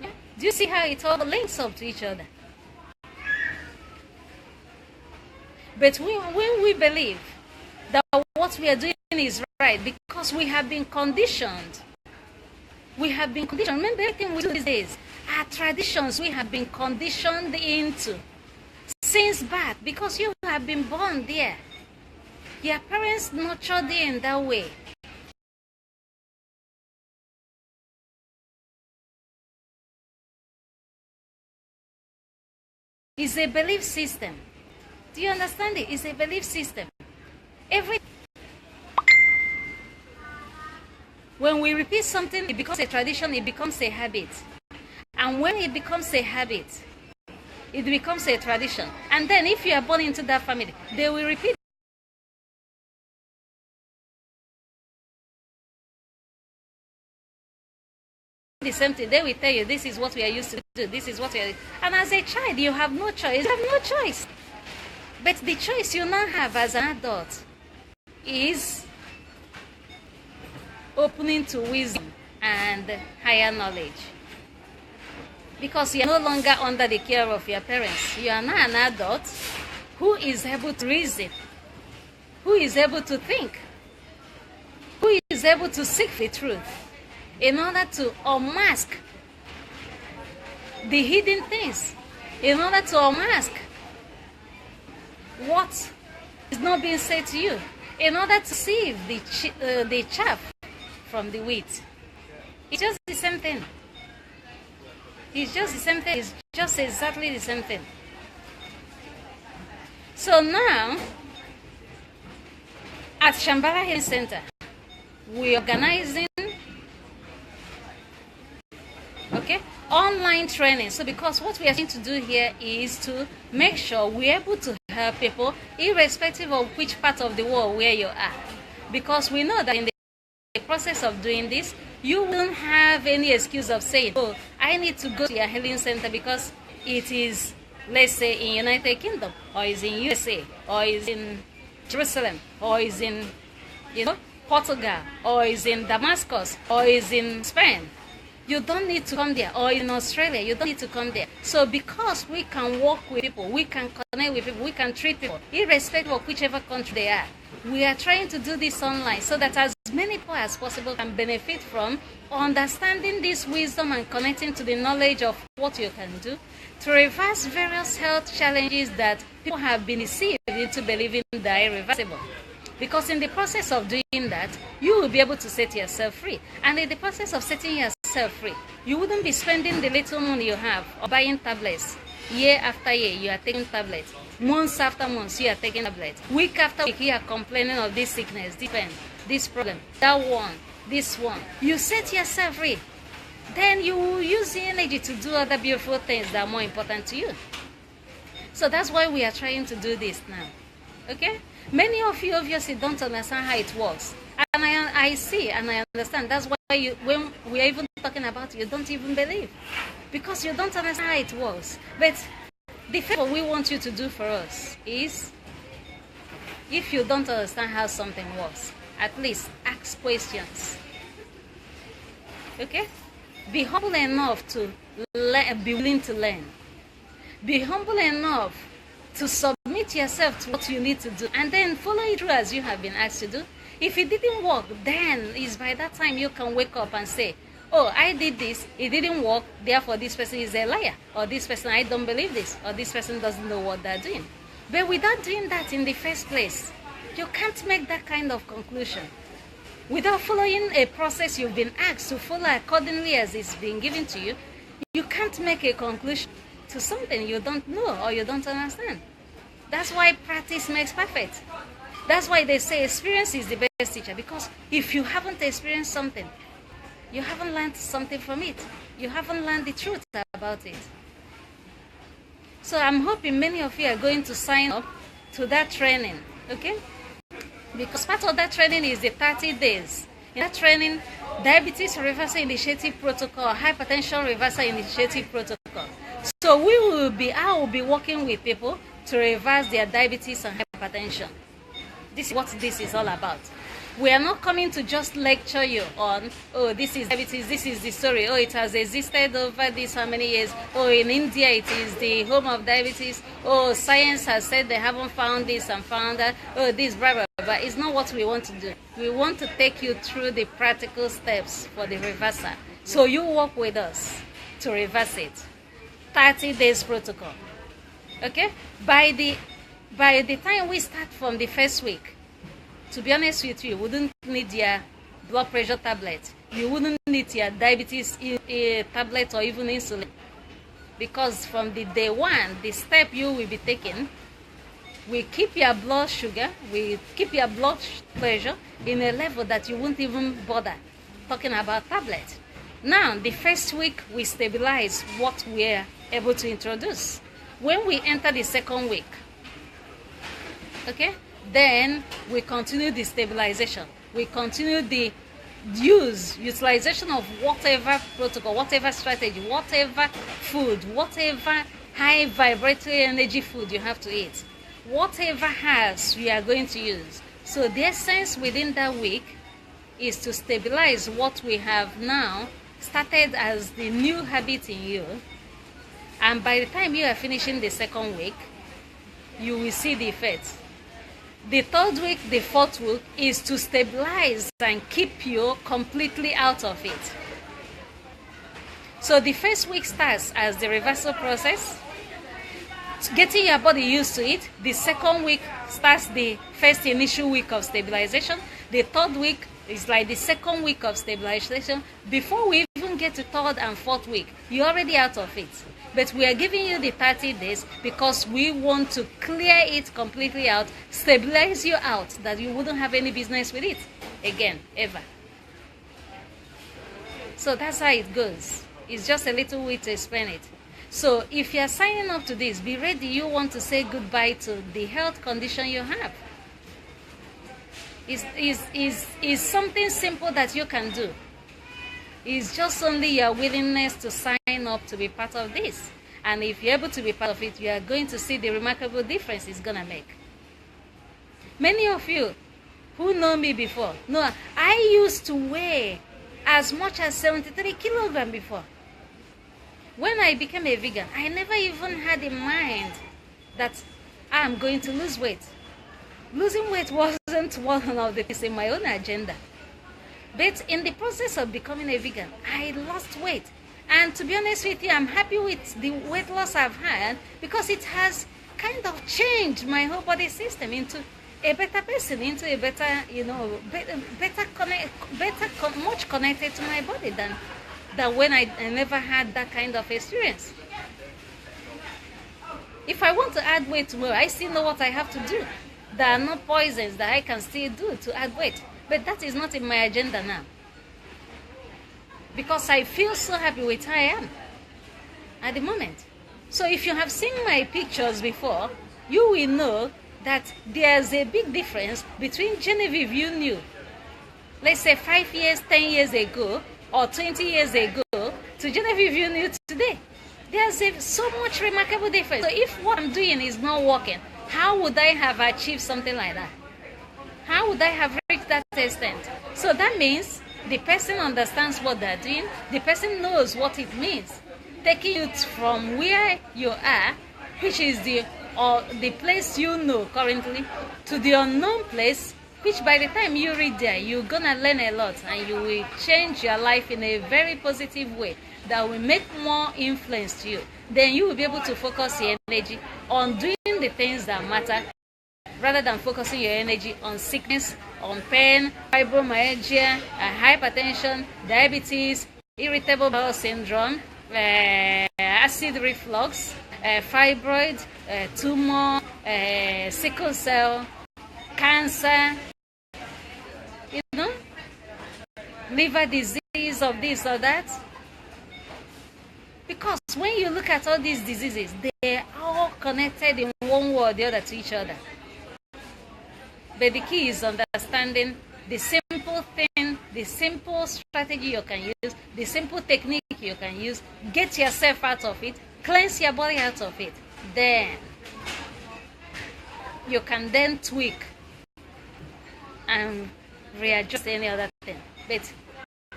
Do you see how it all links up to each other? But when we believe that what we are doing is right, because we have been conditioned. We have been conditioned. Remember, everything we do these days are traditions we have been conditioned into since birth, because you have been born there. Your parents nurtured you in that way. It's a belief system. Do you understand it? It's a belief system. When we repeat something, it becomes a tradition, it becomes a habit. And when it becomes a habit, it becomes a tradition. And then if you are born into that family, they will repeat the same thing. They will tell you, this is what we are used to do, this is what we are. And as a child, you have no choice. You have no choice. But the choice you now have as an adult is opening to wisdom and higher knowledge. Because you are no longer under the care of your parents. You are now an adult who is able to reason, who is able to think, who is able to seek the truth in order to unmask the hidden things, in order to unmask what is not being said to you, in order to sieve the chaff from the wheat. It's just the same thing. It's just the same thing. It's just exactly the same thing. So now, at Shambhallah Healing Center, we are organizing online training. So because what we are trying to do here is to make sure we're able to help people irrespective of which part of the world where you are. Because we know that in the process of doing this, you won't have any excuse of saying, oh, I need to go to your healing center because it is, let's say, in United Kingdom, or is in USA, or is in Jerusalem, or is in, Portugal, or is in Damascus, or is in Spain. You don't need to come there. Or in Australia, you don't need to come there. So because we can work with people, we can connect with people, we can treat people, irrespective of whichever country they are, we are trying to do this online so that as many people as possible can benefit from understanding this wisdom and connecting to the knowledge of what you can do to reverse various health challenges that people have been deceived into believing they are irreversible. Because in the process of doing that, you will be able to set yourself free. And in the process of setting yourself free, you wouldn't be spending the little money you have or buying tablets. Year after year, you are taking tablets. Months after months, you are taking tablets. Week after week, you are complaining of this sickness, this pain, this problem, that one, this one. You set yourself free. Then you will use the energy to do other beautiful things that are more important to you. So that's why we are trying to do this now. Okay? Many of you obviously don't understand how it works. And I see and I understand. That's why when we are even talking about it, you don't even believe. Because you don't understand how it works. But the favor we want you to do for us is, if you don't understand how something works, at least ask questions. Okay? Be humble enough to be willing to learn. Be humble enough to submit yourself to what you need to do, and then follow it through as you have been asked to do. If it didn't work, then it's by that time you can wake up and say, oh, I did this, it didn't work, therefore this person is a liar, or this person, I don't believe this, or this person doesn't know what they're doing. But without doing that in the first place, you can't make that kind of conclusion. Without following a process you've been asked to follow accordingly as it's been given to you, you can't make a conclusion to something you don't know or you don't understand. That's why practice makes perfect. That's why they say experience is the best teacher, because if you haven't experienced something, you haven't learned something from it. You haven't learned the truth about it. So I'm hoping many of you are going to sign up to that training, okay? Because part of that training is the 30 days. In that training, Diabetes Reversal Initiative Protocol, Hypertension Reversal Initiative Protocol. So I will be working with people to reverse their diabetes and hypertension. This is what this is all about. We are not coming to just lecture you on, oh, this is diabetes, this is the story, oh, it has existed over this how many years, oh, in India it is the home of diabetes, oh, science has said they haven't found this and found that, oh, this, blah, blah, blah. But it's not what we want to do. We want to take you through the practical steps for the reversal. So you work with us to reverse it. 30 days protocol. Okay? By the time we start from the first week, to be honest with you wouldn't need your blood pressure tablet. You wouldn't need your diabetes tablet or even insulin. Because from the day one, the step you will be taking, we keep your blood sugar, we keep your blood pressure in a level that you won't even bother talking about tablet. Now, the first week, we stabilize what we're able to introduce. When we enter the second week, okay, then we continue the stabilization. We continue the utilization of whatever protocol, whatever strategy, whatever food, whatever high vibratory energy food you have to eat, whatever herbs we are going to use. So the essence within that week is to stabilize what we have now started as the new habit in you, and by the time you are finishing the second week, you will see the effects. The third week, the fourth week is to stabilize and keep you completely out of it. So the first week starts as the reversal process, getting your body used to it. The second week starts the first initial week of stabilization. The third week is like the second week of stabilization. Before we even get to third and fourth week, you're already out of it. But we are giving you the 30 days because we want to clear it completely out, stabilize you out, that you wouldn't have any business with it again, ever. So that's how it goes. It's just a little way to explain it. So if you are signing up to this, be ready. You want to say goodbye to the health condition you have. It's something simple that you can do. It's just only your willingness to sign up to be part of this. And if you're able to be part of it, you are going to see the remarkable difference it's going to make. Many of you who know me before know I used to weigh as much as 73 kilograms before. When I became a vegan, I never even had in mind that I'm going to lose weight. Losing weight wasn't one of the things in my own agenda. But in the process of becoming a vegan, I lost weight. And to be honest with you, I'm happy with the weight loss I've had because it has kind of changed my whole body system into a better person, into a better, much connected to my body than when I never had that kind of experience. If I want to add weight tomorrow, I still know what I have to do. There are no poisons that I can still do to add weight. But that is not in my agenda now. Because I feel so happy with how I am at the moment. So if you have seen my pictures before, you will know that there's a big difference between Genevieve you knew, let's say 5 years, 10 years ago, or 20 years ago, to Genevieve you knew today. There's so much remarkable difference. So if what I'm doing is not working, how would I have achieved something like that? How would I have reached that extent? So that means the person understands what they're doing. The person knows what it means. Taking you from where you are, which is the place you know currently, to the unknown place, which by the time you reach there, you're gonna learn a lot and you will change your life in a very positive way that will make more influence to you. Then you will be able to focus your energy on doing the things that matter, rather than focusing your energy on sickness, on pain, fibromyalgia, hypertension, diabetes, irritable bowel syndrome, acid reflux, fibroid, tumor, sickle cell, cancer, liver disease of this or that. Because when you look at all these diseases, they're all connected in one way or the other to each other. But the key is understanding the simple thing, the simple strategy you can use, the simple technique you can use. Get yourself out of it, cleanse your body out of it. Then you can then tweak and readjust any other thing. But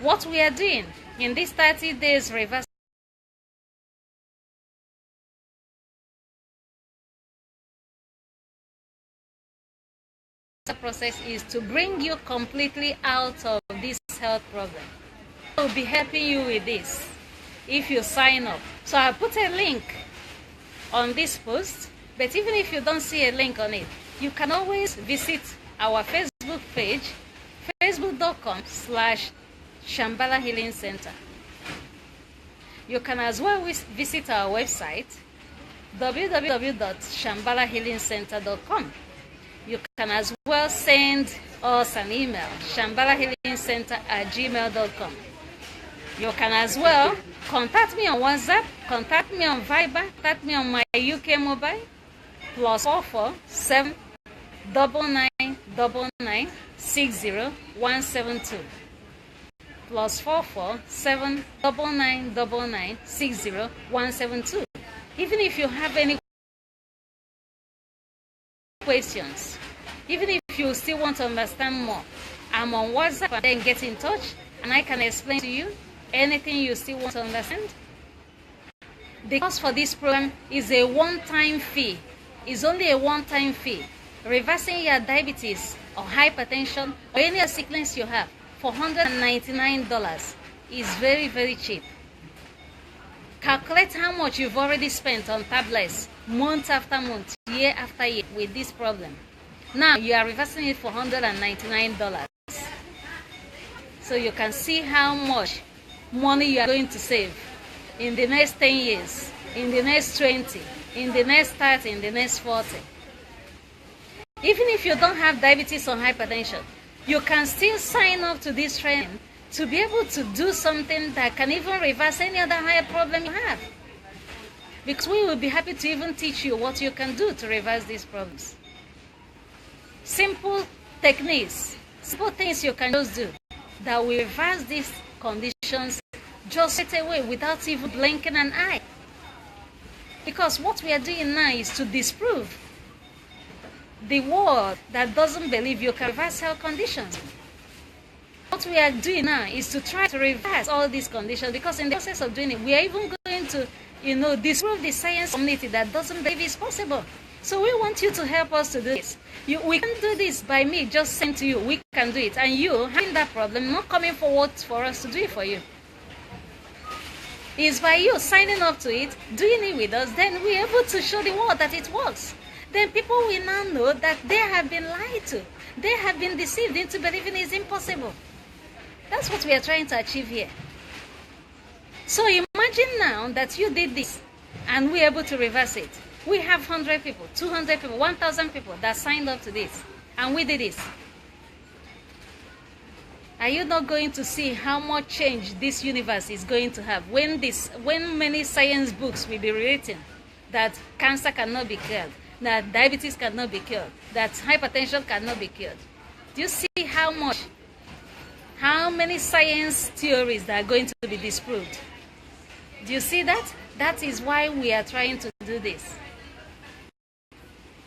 what we are doing in this 30 days reverse process is to bring you completely out of this health problem. I will be helping you with this if you sign up. So I'll put a link on this post, but even if you don't see a link on it, you can always visit our Facebook page, facebook.com/Shambhallah Healing Center. You can as well visit our website, www.shambhallahhealingcenter.com. You can as well send us an email, shambhalahhealingcenter@gmail.com. You can as well contact me on WhatsApp, contact me on Viber, contact me on my UK mobile, +44 79999 60172. +44 79999 60172. Even if you have any questions, even if you still want to understand more, I'm on WhatsApp, and then get in touch and I can explain to you anything you still want to understand. The cost for this program is a one-time fee. It's only a one-time fee. Reversing your diabetes or hypertension or any other sickness you have for $199 is very, very cheap. Calculate how much you've already spent on tablets month after month, year after year with this problem. Now you are reversing it for $199. So you can see how much money you are going to save in the next 10 years, in the next 20, in the next 30, in the next 40. Even if you don't have diabetes or hypertension, you can still sign up to this training to be able to do something that can even reverse any other higher problem you have. Because we will be happy to even teach you what you can do to reverse these problems. Simple techniques, simple things you can just do that will reverse these conditions just straight away without even blinking an eye. Because what we are doing now is to disprove the world that doesn't believe you can reverse health conditions. What we are doing now is to try to reverse all these conditions, because in the process of doing it, we are even going to, disprove the science community that doesn't believe it's possible. So we want you to help us to do this. We can do this by me just saying to you, we can do it, and you having that problem, not coming forward for us to do it for you. It's by you signing up to it, doing it with us, then we're able to show the world that it works. Then people will now know that they have been lied to. They have been deceived into believing it's impossible. That's what we are trying to achieve here. So imagine now that you did this and we're able to reverse it. We have 100 people, 200 people, 1,000 people that signed up to this, and we did this. Are you not going to see how much change this universe is going to have when many science books will be written that cancer cannot be cured, that diabetes cannot be cured, that hypertension cannot be cured? Do you see how many science theories that are going to be disproved? Do you see that? That is why we are trying to do this.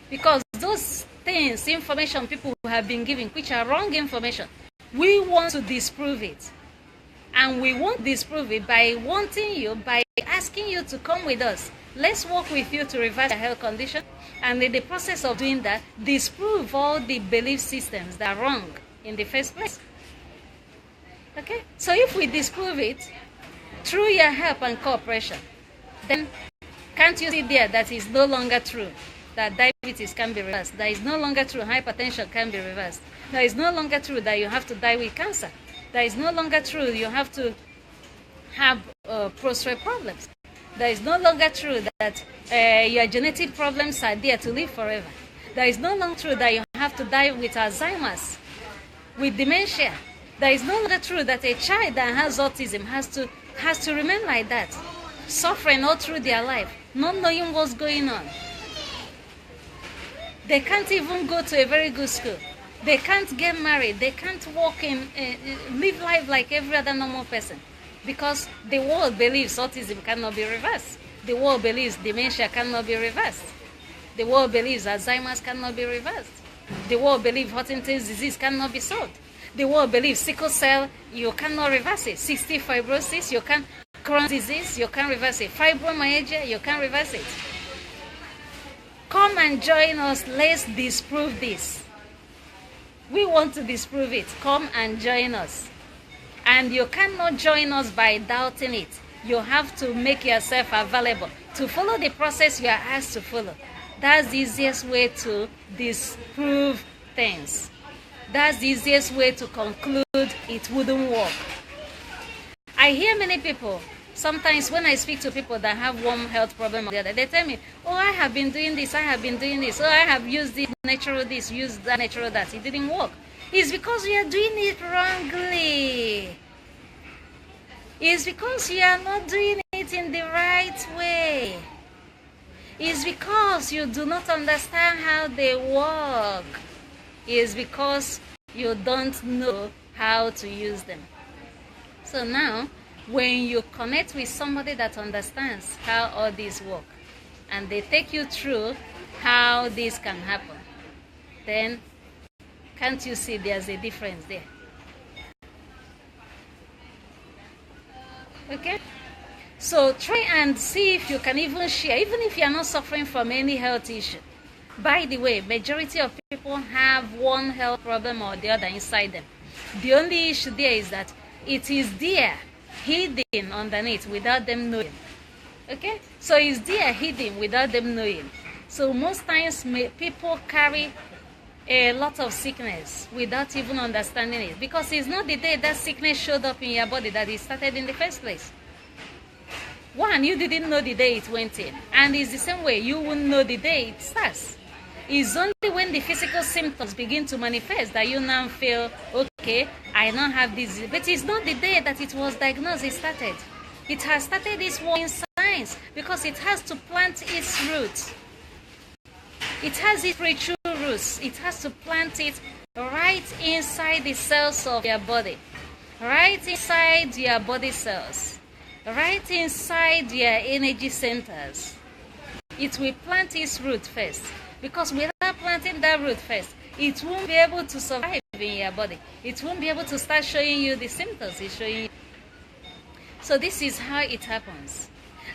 Because those things, information people have been giving, which are wrong information, we want to disprove it. And we won't disprove it by asking you to come with us. Let's work with you to reverse your health condition. And in the process of doing that, disprove all the belief systems that are wrong in the first place. Okay? So if we disprove it through your help and cooperation, then can't you see there that is no longer true that diabetes can be reversed? That is no longer true hypertension can be reversed. That is no longer true that you have to die with cancer. That is no longer true you have to have prostate problems. That is no longer true that your genetic problems are there to live forever. That is no longer true that you have to die with Alzheimer's, with dementia. That is no longer true that a child that has autism has to remain like that, suffering all through their life, not knowing what's going on. They can't even go to a very good school. They can't get married. They can't walk live life like every other normal person, because the world believes autism cannot be reversed. The world believes dementia cannot be reversed. The world believes Alzheimer's cannot be reversed. The world believes Huntington's disease cannot be solved. The world believes sickle cell, you cannot reverse it. Cystic fibrosis, you can't. Crohn's disease, you can't reverse it. Fibromyalgia, you can't reverse it. Come and join us. Let's disprove this. We want to disprove it. Come and join us. And you cannot join us by doubting it. You have to make yourself available to follow the process you are asked to follow. That's the easiest way to disprove things. That's the easiest way to conclude it wouldn't work. I hear many people, sometimes when I speak to people that have one health problem or the other, they tell me, oh, I have been doing this, I have been doing this, oh, I have used this, used that, natural that. It didn't work. It's because we are doing it wrongly. It's because you are not doing it in the right way. It's because you do not understand how they work. It's because you don't know how to use them. So now, when you connect with somebody that understands how all these work, and they take you through how this can happen, then can't you see there's a difference there? Okay? So try and see if you can even share, even if you are not suffering from any health issue. By the way, majority of people have one health problem or the other inside them. The only issue there is that it is there, hidden underneath without them knowing. Okay? So it's there hidden without them knowing. So most times people carry a lot of sickness without even understanding it, because it's not the day that sickness showed up in your body that it started in the first place. One, you didn't know the day it went in, and it's the same way you won't know the day it starts. It's only when the physical symptoms begin to manifest that you now feel, okay, I now have this, but it's not the day that it was diagnosed it started. It has started its work in science because it has to plant its roots. It has its spiritual roots. It has to plant it right inside the cells of your body, right inside your body cells, right inside your energy centers. It will plant its root first, because without planting that root first, it won't be able to survive in your body. It won't be able to start showing you the symptoms it's showing you. So this is how it happens.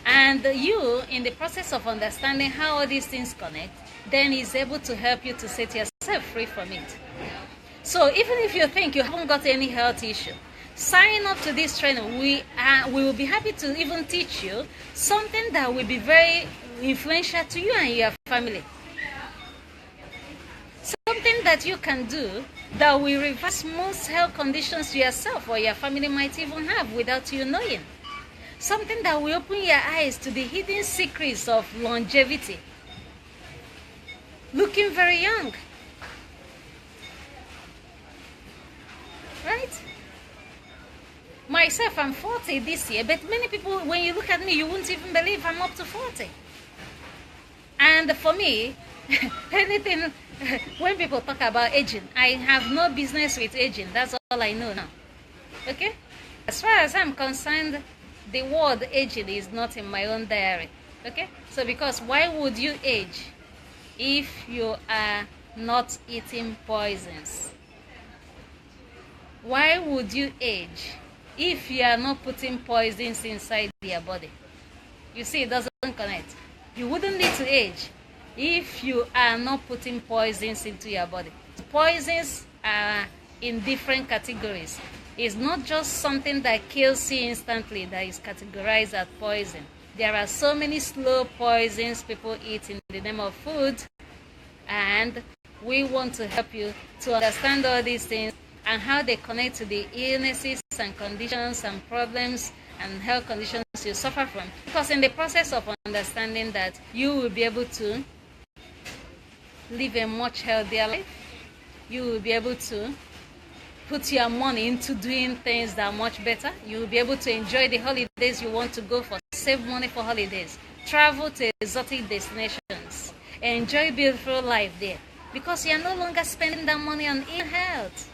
And you, in the process of understanding how all these things connect, then is able to help you to set yourself free from it. So even if you think you haven't got any health issue, sign up to this training. We will be happy to even teach you something that will be very influential to you and your family. Something that you can do that will reverse most health conditions yourself or your family might even have without you knowing. Something that will open your eyes to the hidden secrets of longevity. Looking very young. Right? Myself, I'm 40 this year, but many people, when you look at me, you won't even believe I'm up to 40. And for me, anything, when people talk about aging, I have no business with aging. That's all I know now. Okay? As far as I'm concerned, the word aging is not in my own diary. Okay? So because why would you age if you are not eating poisons? Why would you age if you are not putting poisons inside your body? You see, it doesn't connect. You wouldn't need to age if you are not putting poisons into your body. Poisons are in different categories. It's not just something that kills you instantly that is categorized as poison. There are so many slow poisons people eat in the name of food, and we want to help you to understand all these things and how they connect to the illnesses and conditions and problems and health conditions you suffer from. Because in the process of understanding that, you will be able to live a much healthier life. You will be able to put your money into doing things that are much better. You will be able to enjoy the holidays you want to go for. Save money for holidays. Travel to exotic destinations. Enjoy beautiful life there. Because you are no longer spending that money on ill health.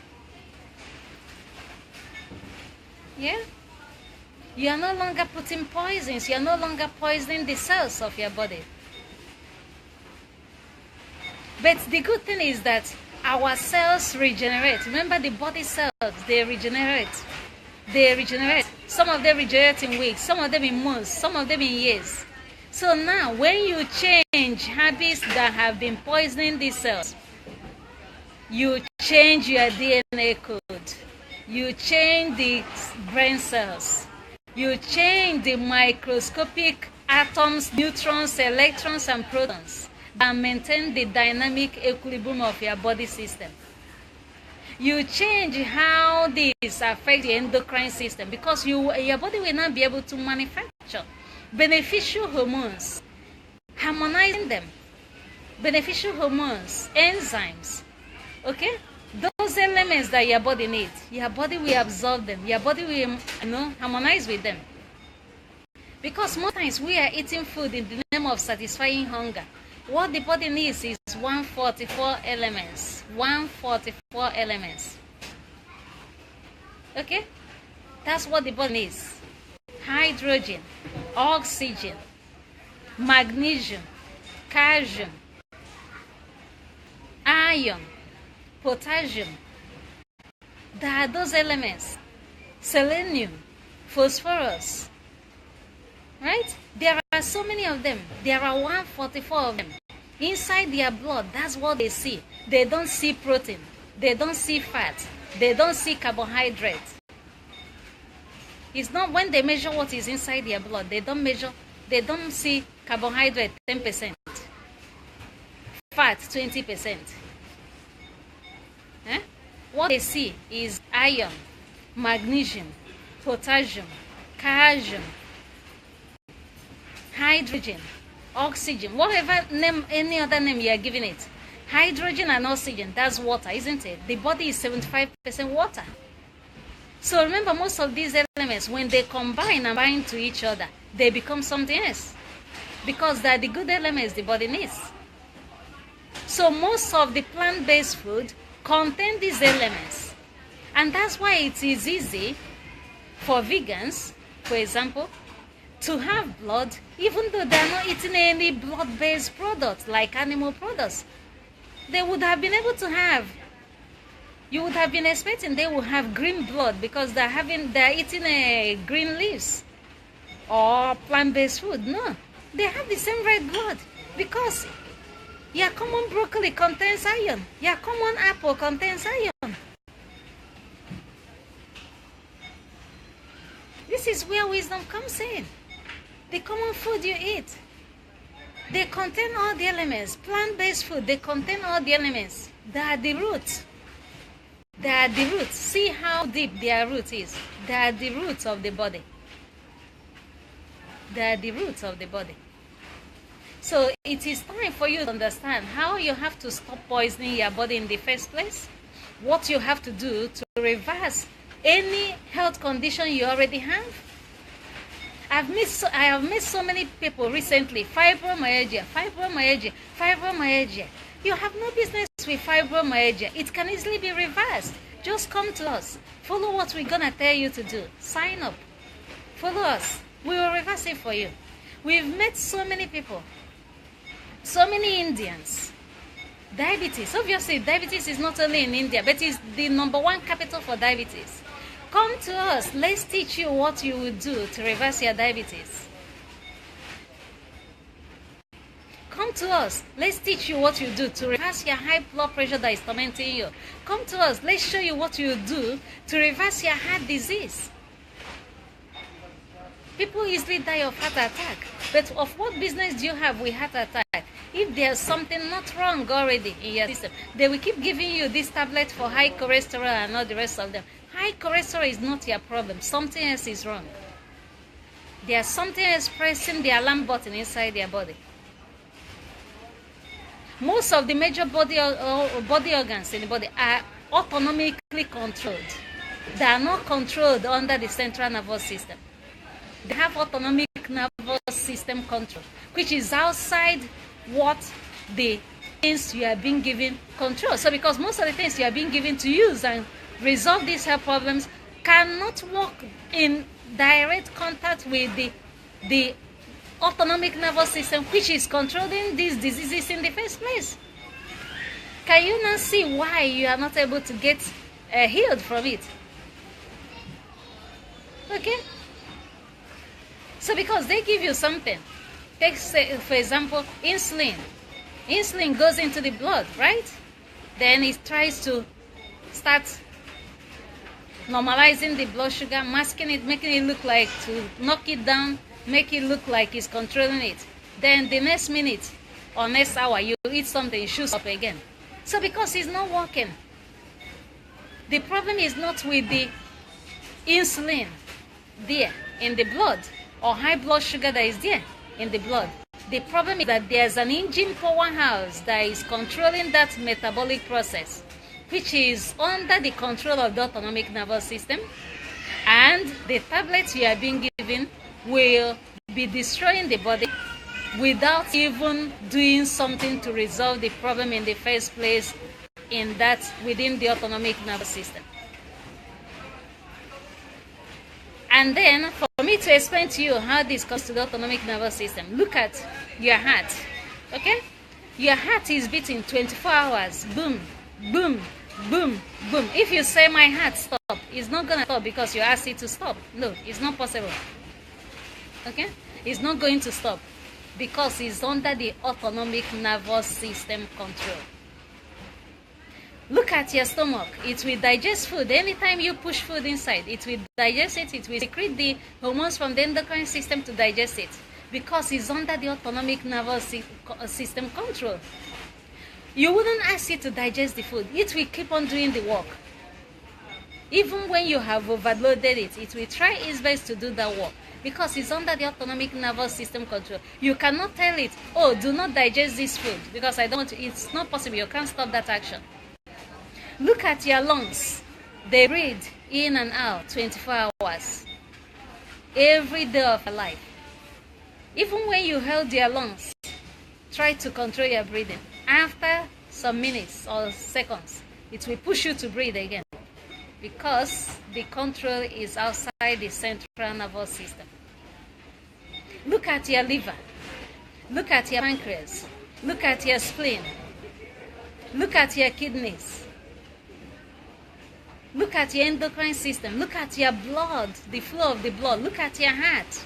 Yeah? You are no longer putting poisons. You are no longer poisoning the cells of your body. But the good thing is that our cells regenerate. Remember, the body cells, they regenerate. They regenerate. Some of them regenerate in weeks, some of them in months, some of them in years. So now, when you change habits that have been poisoning these cells, you change your DNA code. You change the brain cells. You change the microscopic atoms, neutrons, electrons, and protons that maintain the dynamic equilibrium of your body system. You change how this affects the endocrine system, because your body will not be able to manufacture beneficial hormones, harmonizing them. Beneficial hormones, enzymes, okay, those elements that your body needs, your body will absorb them. Your body will, harmonize with them. Because most times we are eating food in the name of satisfying hunger. What the body needs is 144 elements. 144 elements. Okay? That's what the body needs. Hydrogen, oxygen, magnesium, calcium, iron, potassium. There are those elements. Selenium, phosphorus. Right? There are so many of them. There are 144 of them. Inside their blood, that's what they see. They don't see protein. They don't see fat. They don't see carbohydrate. It's not when they measure what is inside their blood. They don't see carbohydrate 10%. Fat 20%. What they see is iron, magnesium, potassium, calcium, hydrogen, oxygen, whatever name, any other name you are giving it. Hydrogen and oxygen, that's water, isn't it? The body is 75% water. So remember, most of these elements, when they combine and bind to each other, they become something else. Because they are the good elements the body needs. So most of the plant-based food contain these elements. And that's why it is easy for vegans, for example, to have blood, even though they're not eating any blood-based products like animal products. They would have been able to have, you would have been expecting they will have green blood because they're eating green leaves or plant-based food. No, they have the same red blood because your common broccoli contains iron. Your common apple contains iron. This is where wisdom comes in. The common food you eat, they contain all the elements. Plant-based food, they contain all the elements. They are the roots. They are the roots. See how deep their root is. They are the roots of the body. They are the roots of the body. So it is time for you to understand how you have to stop poisoning your body in the first place. What you have to do to reverse any health condition you already have. I have met so many people recently. Fibromyalgia. You have no business with fibromyalgia. It can easily be reversed. Just come to us. Follow what we're going to tell you to do. Sign up. Follow us. We will reverse it for you. We've met so many people. So many Indians. Diabetes. Obviously, diabetes is not only in India, but it's the #1 capital for diabetes. Come to us. Let's teach you what you will do to reverse your diabetes. Come to us. Let's teach you what you do to reverse your high blood pressure that is tormenting you. Come to us. Let's show you what you do to reverse your heart disease. People easily die of heart attack. But of what business do you have with heart attack? If there's something not wrong already in your system, they will keep giving you this tablet for high cholesterol and all the rest of them. High cholesterol is not your problem. Something else is wrong. There's something else pressing the alarm button inside your body. Most of the major body organs in the body are autonomically controlled. They are not controlled under the central nervous system. They have autonomic nervous system control, which is outside what the things you are being given control. So because most of the things you are being given to use and resolve these health problems cannot work in direct contact with the autonomic nervous system, which is controlling these diseases in the first place. Can you not see why you are not able to get healed from it? Okay? So because they give you something, take, for example, insulin. Insulin goes into the blood, right? Then it tries to start normalizing the blood sugar, masking it, making it look like to knock it down, make it look like it's controlling it. Then the next minute or next hour, you eat something, it shoots up again. So because it's not working, the problem is not with the insulin there in the blood or high blood sugar that is there in the blood. The problem is that there's an engine powerhouse that is controlling that metabolic process. which is under the control of the autonomic nervous system, and the tablets you are being given will be destroying the body without even doing something to resolve the problem in the first place within the autonomic nervous system. And then, for me to explain to you how this comes to the autonomic nervous system, look at your heart. Okay? Your heart is beating 24 hours. Boom, boom, boom, boom. If you say my heart stop, it's not going to stop because you asked it to stop. No, it's not possible. Okay? It's not going to stop because it's under the autonomic nervous system control. Look at your stomach. It will digest food. Anytime you push food inside, it will digest it. It will secrete the hormones from the endocrine system to digest it because it's under the autonomic nervous system control. You wouldn't ask it to digest the food. It will keep on doing the work. Even when you have overloaded it, it will try its best to do that work because it's under the autonomic nervous system control. You cannot tell it, oh, do not digest this food because I don't want to. It's not possible. You can't stop that action. Look at your lungs. They breathe in and out 24 hours. Every day of your life. Even when you held your lungs, try to control your breathing. After some minutes or seconds, it will push you to breathe again because the control is outside the central nervous system. Look at your liver. Look at your pancreas. Look at your spleen. Look at your kidneys. Look at your endocrine system. Look at your blood, the flow of the blood. Look at your heart.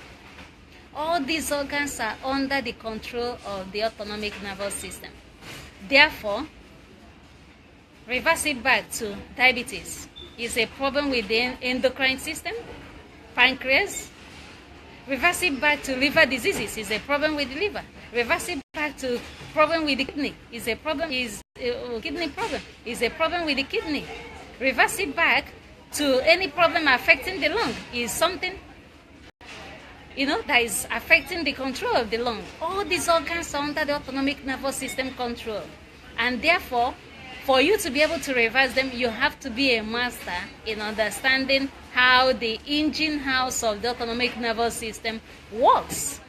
All these organs are under the control of the autonomic nervous system. Therefore, reverse it back to diabetes. Is a problem with the endocrine system, pancreas. Reverse it back to liver diseases. Is a problem with the liver. Reverse it back to problem with the kidney. Is a problem kidney problem. Is a problem with the kidney. Reverse it back to any problem affecting the lung. Is something that is affecting the control of the lung. All these organs are under the autonomic nervous system control. And therefore, for you to be able to reverse them, you have to be a master in understanding how the engine house of the autonomic nervous system works.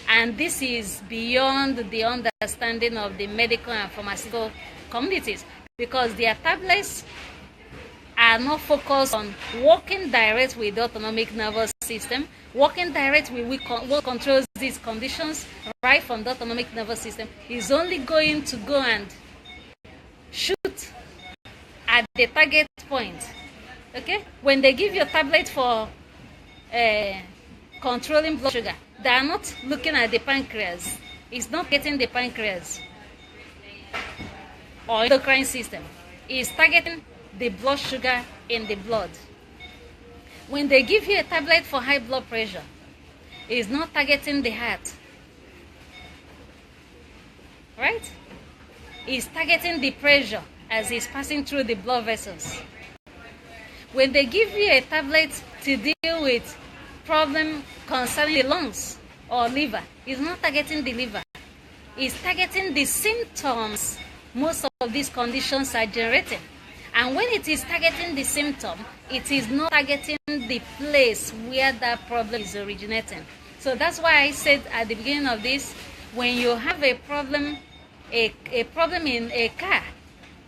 And this is beyond the understanding of the medical and pharmaceutical communities because their tablets are not focused on working direct with the autonomic nervous system, working direct with what controls these conditions right from the autonomic nervous system is only going to go and shoot at the target point. Okay? When they give you a tablet for controlling blood sugar, they are not looking at the pancreas. It's not getting the pancreas or endocrine system. It's targeting the blood sugar in the blood. When they give you a tablet for high blood pressure, it's not targeting the heart. Right? It's targeting the pressure as it's passing through the blood vessels. When they give you a tablet to deal with problem concerning the lungs or liver, it's not targeting the liver. It's targeting the symptoms most of these conditions are generating. And when it is targeting the symptom, it is not targeting the place where that problem is originating. So that's why I said at the beginning of this, when you have a problem, a problem in a car,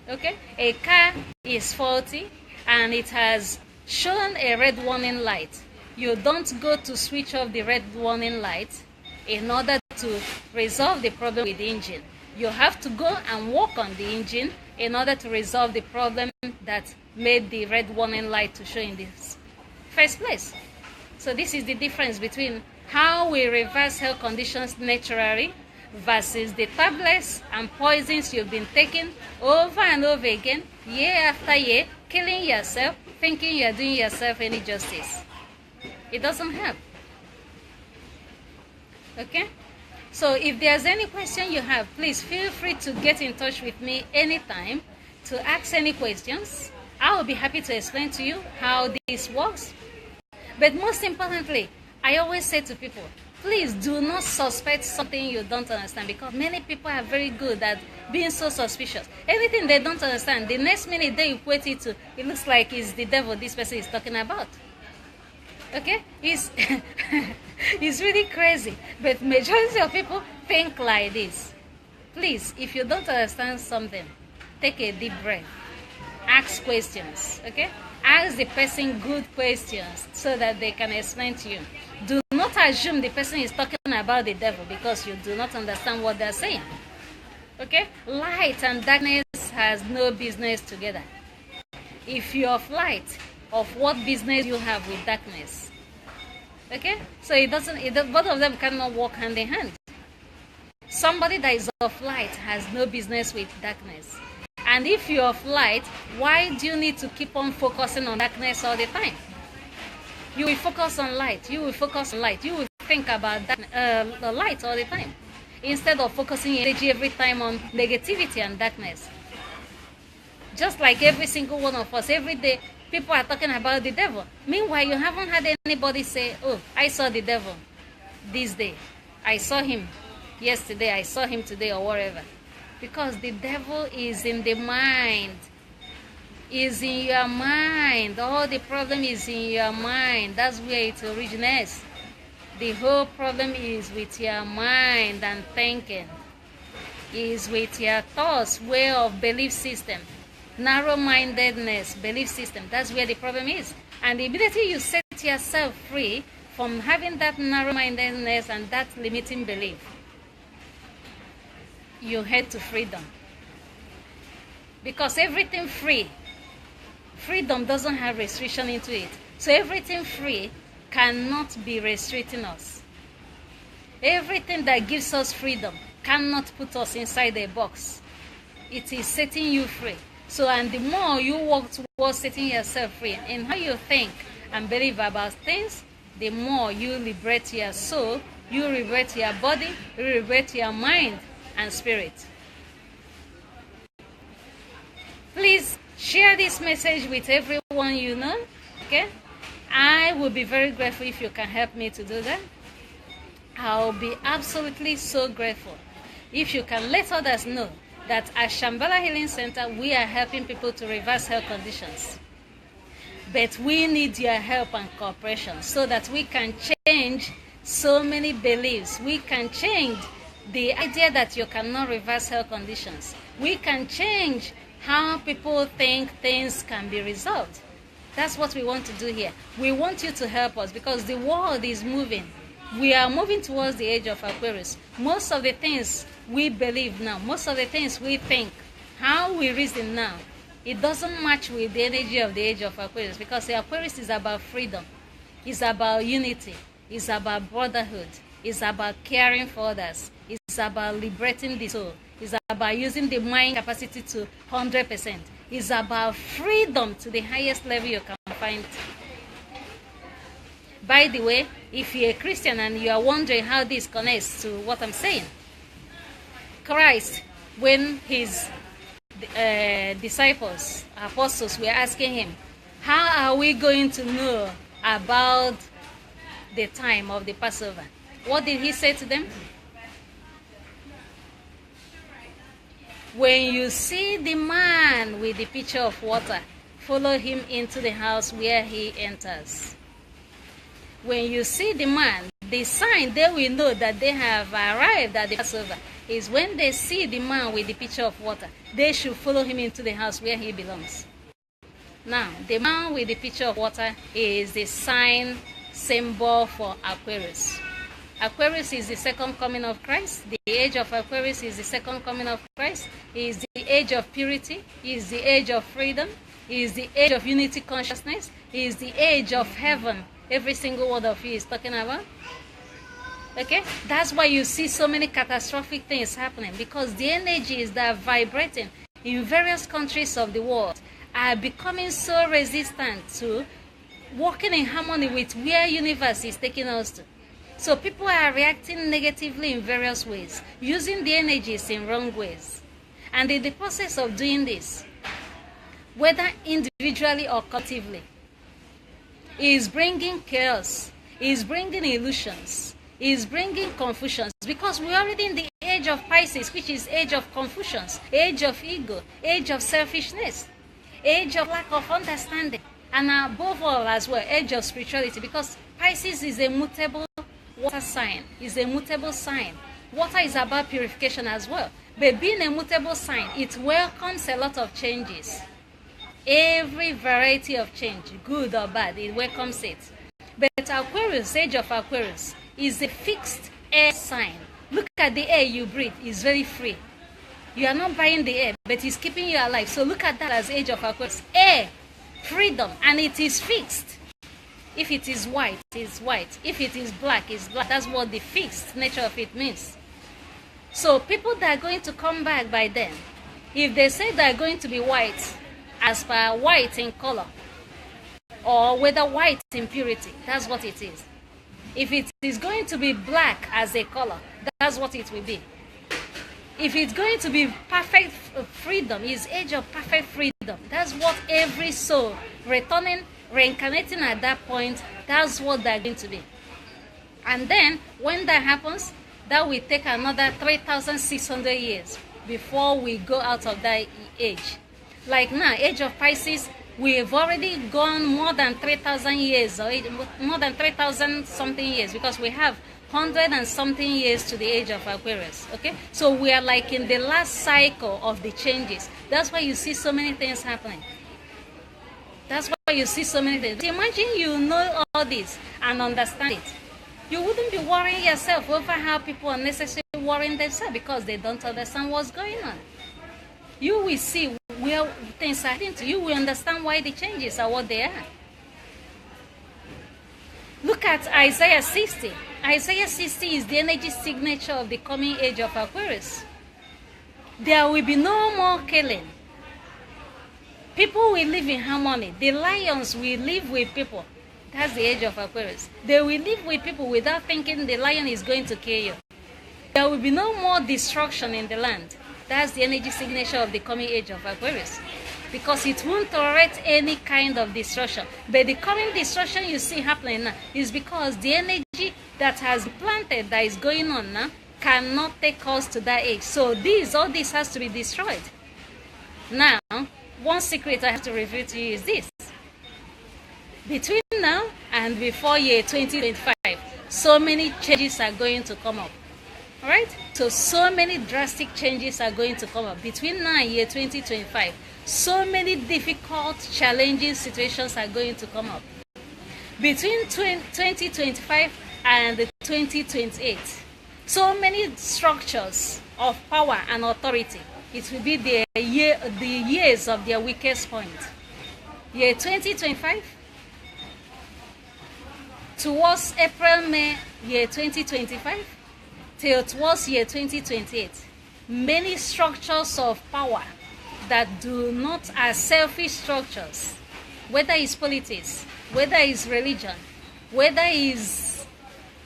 okay? A car is faulty and it has shown a red warning light. You don't go to switch off the red warning light in order to resolve the problem with the engine. You have to go and work on the engine in order to resolve the problem that made the red warning light to show in the first place. So this is the difference between how we reverse health conditions naturally versus the tablets and poisons you've been taking over and over again, year after year, killing yourself, thinking you're doing yourself any justice. It doesn't help. Okay? So if there's any question you have, please feel free to get in touch with me anytime to ask any questions. I will be happy to explain to you how this works. But most importantly, I always say to people, Please do not suspect something you don't understand, because many people are very good at being so suspicious. Anything they don't understand, the next minute they equate it to, it looks like it's the devil this person is talking about. Okay? It's, it's really crazy. But majority of people think like this. Please, if you don't understand something, take a deep breath. Ask questions, okay? Ask the person good questions so that they can explain to you. Do not assume the person is talking about the devil because you do not understand what they're saying. Okay? Light and darkness has no business together. If you're of light, of what business you have with darkness? Okay? So both of them cannot walk hand in hand. Somebody that is of light has no business with darkness. And if you're of light, why do you need to keep on focusing on darkness all the time? You will focus on light. You will focus on light. You will think about the light all the time, instead of focusing energy every time on negativity and darkness. Just like every single one of us, every day, people are talking about the devil. Meanwhile, you haven't had anybody say, oh, I saw the devil this day. I saw him yesterday. I saw him today, or whatever. Because the devil is in the mind. Is in your mind. All the problem is in your mind. That's where it originates. The whole problem is with your mind and thinking. Is with your thoughts, way of belief system. Narrow-mindedness, belief system. That's where the problem is. And immediately you set yourself free from having that narrow-mindedness and that limiting belief, you head to freedom. Because everything free, freedom doesn't have restriction into it. So everything free cannot be restricting us. Everything that gives us freedom cannot put us inside a box. It is setting you free. So, and the more you work towards setting yourself free in how you think and believe about things, the more you liberate your soul, you liberate your body, you liberate your mind and spirit. Please share this message with everyone you know, okay? I will be very grateful if you can help me to do that. I'll be absolutely so grateful if you can let others know that at Shambhallah Healing Center, we are helping people to reverse health conditions. But we need your help and cooperation so that we can change so many beliefs. We can change the idea that you cannot reverse health conditions. We can change how people think things can be resolved. That's what we want to do here. We want you to help us because the world is moving. We are moving towards the age of Aquarius. Most of the things we believe now, most of the things we think, how we reason now, it doesn't match with the energy of the age of Aquarius, because the Aquarius is about freedom, it's about unity, it's about brotherhood, it's about caring for others, it's about liberating the soul, it's about using the mind capacity to 100%. It's about freedom to the highest level you can find. By the way, if you're a Christian and you are wondering how this connects to what I'm saying, Christ, when his disciples, apostles, were asking him, how are we going to know about the time of the Passover? What did he say to them? When you see the man with the pitcher of water, follow him into the house where he enters. When you see the man, the sign they will know that they have arrived at the Passover is when they see the man with the pitcher of water. They should follow him into the house where he belongs. Now, the man with the pitcher of water is the sign, symbol for Aquarius. Aquarius is the second coming of Christ. The age of Aquarius is the second coming of Christ. It is the age of purity. It is the age of freedom. It is the age of unity consciousness. It is the age of heaven. Every single word of you is talking about. Okay? That's why you see so many catastrophic things happening, because the energies that are vibrating in various countries of the world are becoming so resistant to working in harmony with where universe is taking us to. So people are reacting negatively in various ways, using the energies in wrong ways. And in the process of doing this, whether individually or collectively, is bringing chaos, is bringing illusions, is bringing confusions, because we're already in the age of Pisces, which is age of confusions, age of ego, age of selfishness, age of lack of understanding, and above all as well, age of spirituality, because Pisces is a mutable water sign, is a mutable sign. Water is about purification as well, but being a mutable sign, it welcomes a lot of changes. Every variety of change, good or bad, it welcomes it. But Aquarius, age of Aquarius, is a fixed air sign. Look at the air you breathe, it's very free. You are not buying the air, but it's keeping you alive. So look at that as age of Aquarius. Air, freedom, and it is fixed. If it is white, it's white. If it is black, it's black. That's what the fixed nature of it means. So people that are going to come back by then, if they say they're going to be white, as per white in color, or whether white in purity, that's what it is. If it is going to be black as a color, that's what it will be. If it's going to be perfect freedom, is age of perfect freedom. That's what every soul returning, reincarnating at that point, that's what they're going to be. And then when that happens, that will take another 3,600 years before we go out of that age. Like now, age of Pisces, we've already gone more than 3,000 years, or more than 3,000 something years, because we have 100 and something years to the age of Aquarius. Okay, so we are like in the last cycle of the changes. That's why you see so many things happening. That's why you see so many things. Imagine you know all this and understand it. You wouldn't be worrying yourself over how people are necessarily worrying themselves because they don't understand what's going on. You will see where things are heading to. You will understand why the changes are what they are. Look at Isaiah 60. Isaiah 60 is the energy signature of the coming age of Aquarius. There will be no more killing. People will live in harmony. The lions will live with people. That's the age of Aquarius. They will live with people without thinking the lion is going to kill you. There will be no more destruction in the land. That's the energy signature of the coming age of Aquarius, because it won't tolerate any kind of destruction. But the coming destruction you see happening now is because the energy that has been planted, that is going on now, cannot take us to that age. So all this has to be destroyed. Now, one secret I have to reveal to you is this. Between now and before year 2025, so many changes are going to come up. Alright, so many drastic changes are going to come up between now and year 2025. So many difficult, challenging situations are going to come up between 2025 and 2028. So many structures of power and authority. It will be the years of their weakest point. Year 2025 towards April, May, year 2025. Till towards year 2028, many structures of power that are selfish structures, whether it's politics, whether it's religion, whether it's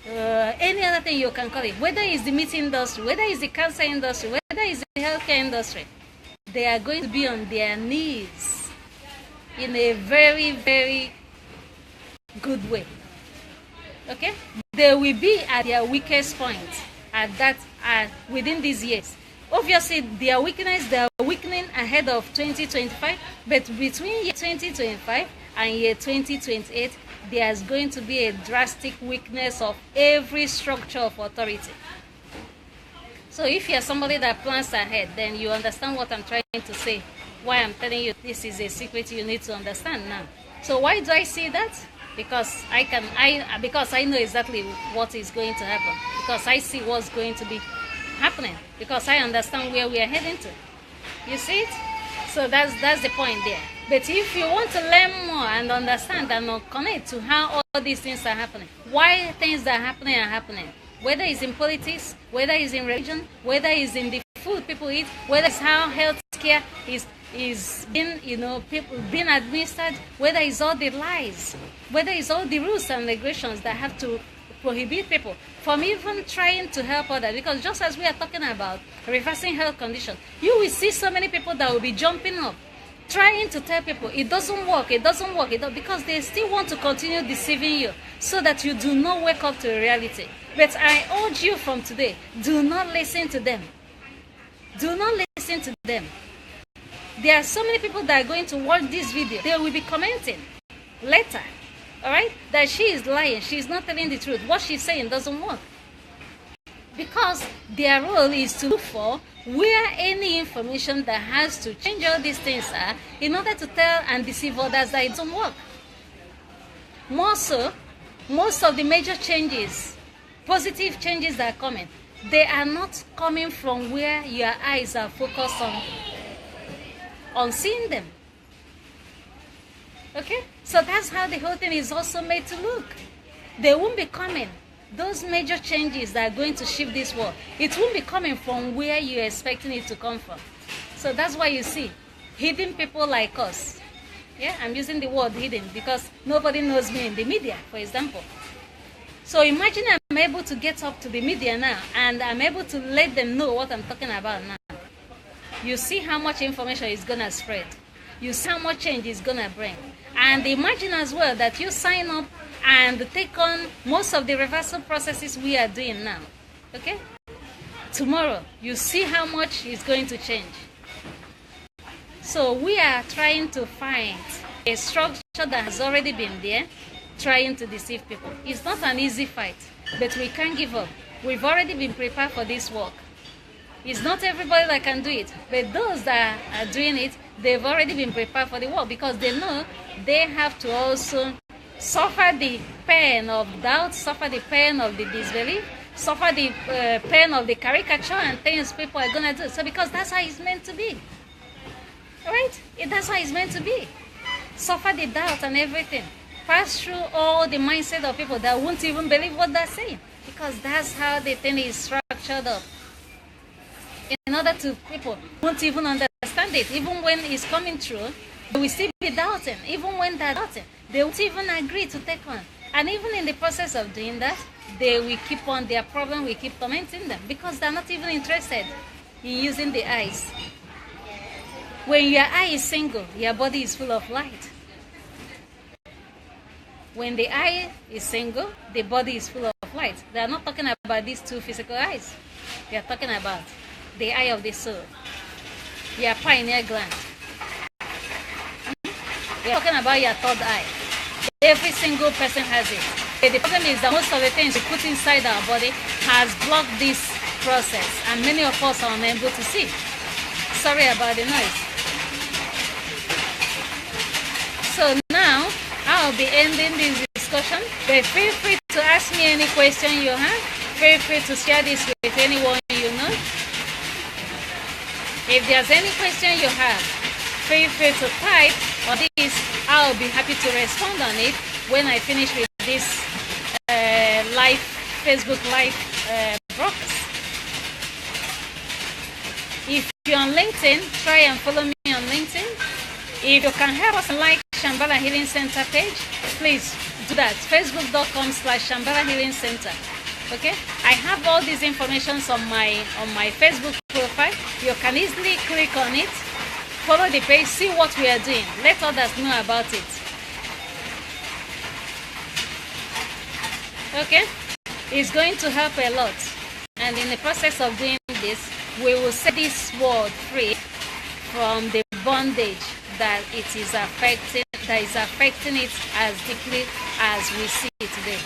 any other thing you can call it, whether it's the meat industry, whether it's the cancer industry, whether it's the healthcare industry, they are going to be on their knees in a very, very good way. Okay? They will be at their weakest point within these years. Obviously, they are weakening ahead of 2025, but between year 2025 and year 2028, there's going to be a drastic weakness of every structure of authority. So if you're somebody that plans ahead, then you understand what I'm trying to say. Why I'm telling you this is a secret you need to understand now. So why do I see that? Because I know exactly what is going to happen. Because I see what's going to be happening. Because I understand where we are heading to. You see it? So that's the point there. But if you want to learn more and understand and connect to how all these things are happening, why things that are happening, whether it's in politics, whether it's in religion, whether it's in the food people eat, whether it's how healthcare is being administered, whether it's all the lies, whether it's all the rules and regulations that have to prohibit people from even trying to help others. Because just as we are talking about reversing health conditions, you will see so many people that will be jumping up, trying to tell people it doesn't work, because they still want to continue deceiving you so that you do not wake up to reality. But I urge you from today, do not listen to them. Do not listen to them. There are so many people that are going to watch this video. They will be commenting later, all right, that she is lying. She is not telling the truth. What she's saying doesn't work. Because their role is to look for where any information that has to change all these things are in order to tell and deceive others that it doesn't work. More so, most of the major changes, positive changes that are coming, they are not coming from where your eyes are focused on seeing them. Okay? So that's how the whole thing is also made to look. They won't be coming. Those major changes that are going to shift this world, it won't be coming from where you're expecting it to come from. So that's why you see hidden people like us. Yeah, I'm using the word hidden because nobody knows me in the media, for example. So imagine I'm able to get up to the media now and I'm able to let them know what I'm talking about now. You see how much information is going to spread. You see how much change it's going to bring. And imagine as well that you sign up and take on most of the reversal processes we are doing now. Okay? Tomorrow, you see how much is going to change. So we are trying to find a structure that has already been there, trying to deceive people. It's not an easy fight, but we can't give up. We've already been prepared for this work. It's not everybody that can do it, but those that are doing it, they've already been prepared for the work because they know they have to also suffer the pain of doubt, suffer the pain of the disbelief, suffer the pain of the caricature and things people are going to do. So because that's how it's meant to be. Right? That's how it's meant to be. Suffer the doubt and everything. Pass through all the mindset of people that won't even believe what they're saying. Because that's how the thing is structured up. In order to people won't even understand it. Even when it's coming through, they will still be doubting. Even when they're doubting, they won't even agree to take one. And even in the process of doing that, they will keep on, their problem will keep tormenting them. Because they're not even interested in using the eyes. When your eye is single, your body is full of light. When the eye is single, the body is full of light. They are not talking about these two physical eyes. They are talking about the eye of the soul, your pineal gland. We are talking about your third eye. Every single person has it. But the problem is that most of the things we put inside our body has blocked this process, and many of us are unable to see. Sorry about the noise. So now, I'll be ending this discussion, but feel free to ask me any question you have. Feel free to share this with anyone you know. If there's any question you have, feel free to type on this. I'll be happy to respond on it when I finish with this live Facebook Live broadcast. If you're on LinkedIn, try and follow me on LinkedIn. If you can help us like Shambhallah Healing Center page, please do that. Facebook.com/Shambhallah Healing Center. Okay, I have all these informations on my Facebook profile. You can easily click on it, follow the page, see what we are doing. Let others know about it. Okay, it's going to help a lot. And in the process of doing this, we will set this world free from the bondage that it is affecting, it as deeply as we see it today.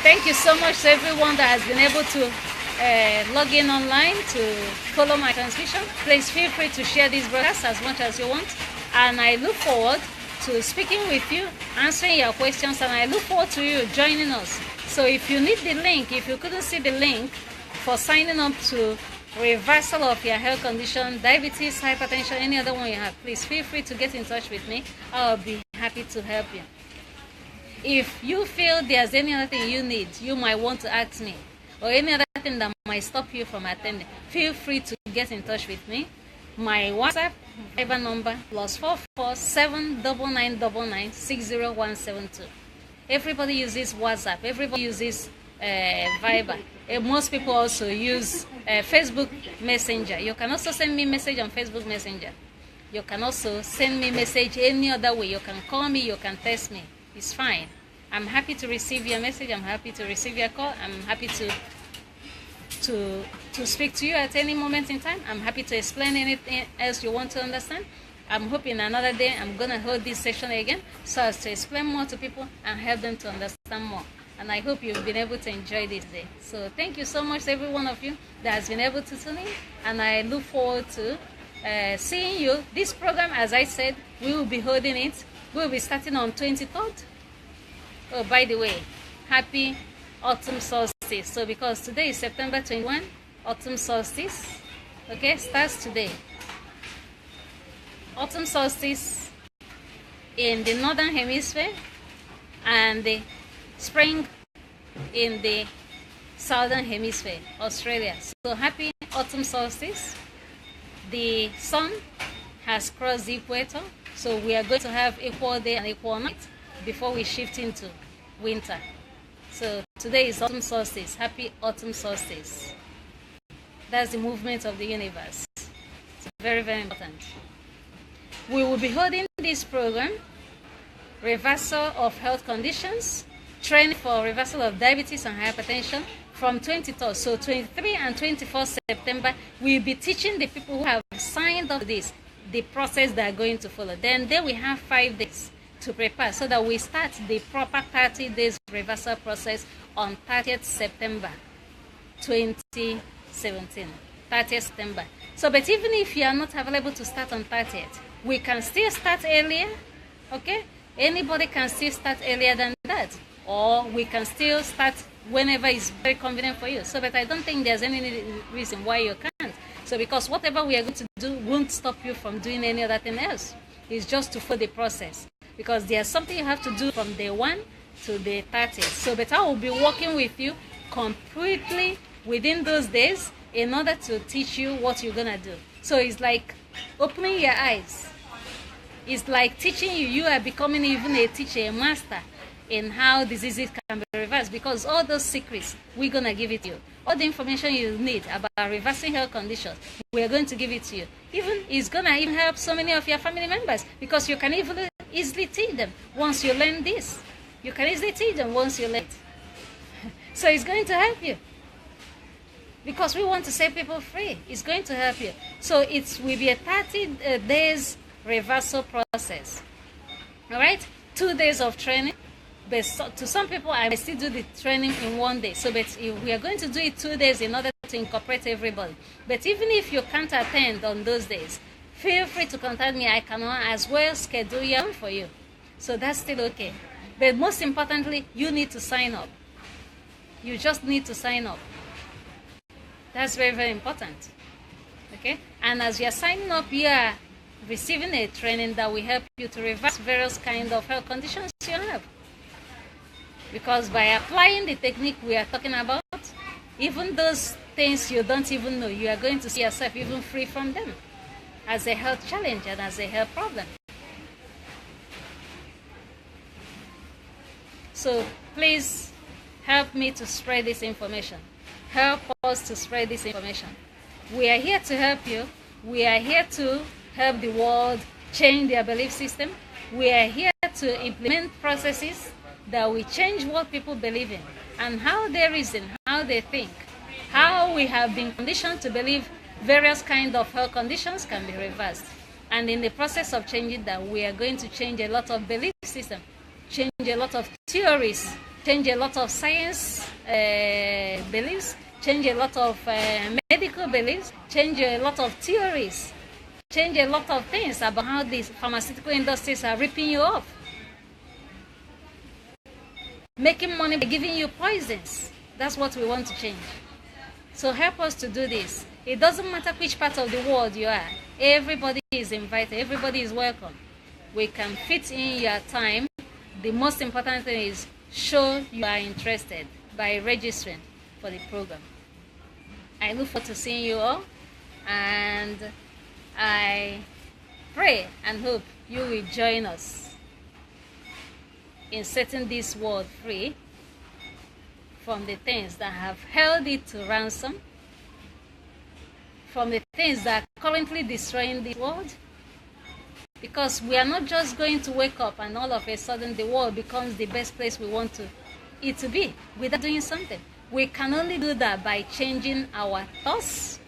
Thank you so much to everyone that has been able to log in online to follow my transmission. Please feel free to share this broadcast as much as you want. And I look forward to speaking with you, answering your questions, and I look forward to you joining us. So if you need the link, if you couldn't see the link for signing up to reversal of your health condition, diabetes, hypertension, any other one you have, please feel free to get in touch with me. I'll be happy to help you. If you feel there's any other thing you need, you might want to ask me, or any other thing that might stop you from attending, feel free to get in touch with me. My WhatsApp Viber number +44 79999 60172. Everybody uses WhatsApp. Everybody uses Viber. Most people also use Facebook Messenger. You can also send me message on Facebook Messenger. You can also send me message any other way. You can call me, you can text me. It's fine. I'm happy to receive your message. I'm happy to receive your call. I'm happy to speak to you at any moment in time. I'm happy to explain anything else you want to understand. I'm hoping another day I'm going to hold this session again so as to explain more to people and help them to understand more. And I hope you've been able to enjoy this day. So thank you so much to every one of you that has been able to tune in. And I look forward to seeing you. This program, as I said, we will be holding it. We will be starting on 23rd. Oh, by the way, happy autumn solstice. So because today is September 21, autumn solstice, okay, starts today. Autumn solstice in the northern hemisphere and the spring in the southern hemisphere, Australia. So happy autumn solstice. The sun has crossed the equator, so we are going to have equal day and equal night before we shift into winter. So today is autumn solstice. Happy autumn solstice. That's the movement of the universe. It's very, very important. We will be holding this program, Reversal of Health Conditions, Training for Reversal of Diabetes and Hypertension, from 23rd. So 23 and 24 September, we'll be teaching the people who have signed up to this, the process they are going to follow. Then we have 5 days to prepare so that we start the proper 30 days reversal process on 30th September 2017. 30th September. So, but even if you are not available to start on 30th, we can still start earlier, okay? Anybody can still start earlier than that. Or we can still start whenever is very convenient for you. So, but I don't think there's any reason why you can't. So, because whatever we are going to do won't stop you from doing any other thing else. It's just to follow the process. Because there's something you have to do from day 1 to the 30th. So, but I will be working with you completely within those days in order to teach you what you're going to do. So, it's like opening your eyes. It's like teaching you. You are becoming even a teacher, a master in how diseases can be reversed, because all those secrets, we're going to give it to you. All the information you need about reversing health conditions, we're going to give it to you. Even it's going to even help so many of your family members, because you can even easily teach them once you learn this. You can easily teach them once you learn it. So it's going to help you. Because we want to set people free. It's going to help you. So it will be a 30 days reversal process. All right? 2 days of training. But to some people, I may still do the training in 1 day. So but we are going to do it 2 days in order to incorporate everybody. But even if you can't attend on those days, feel free to contact me. I can as well schedule you for you. So that's still okay. But most importantly, you need to sign up. You just need to sign up. That's very, very important. Okay? And as you're signing up, you are receiving a training that will help you to reverse various kinds of health conditions you have. Because by applying the technique we are talking about, even those things you don't even know, you are going to see yourself even free from them as a health challenge and as a health problem. So please help me to spread this information. Help us to spread this information. We are here to help you. We are here to help the world change their belief system. We are here to implement processes that will change what people believe in and how they reason, how they think, how we have been conditioned to believe various kinds of health conditions can be reversed. And in the process of changing that, we are going to change a lot of belief systems, change a lot of theories, change a lot of science beliefs, change a lot of medical beliefs, change a lot of theories, change a lot of things about how these pharmaceutical industries are ripping you off, making money by giving you poisons. That's what we want to change. So help us to do this. It doesn't matter which part of the world you are. Everybody is invited. Everybody is welcome. We can fit in your time. The most important thing is show you are interested by registering for the program. I look forward to seeing you all, and I pray and hope you will join us in setting this world free from the things that have held it to ransom, from the things that are currently destroying this world, Because we are not just going to wake up and all of a sudden the world becomes the best place we want it to be without doing something. We can only do that by changing our thoughts.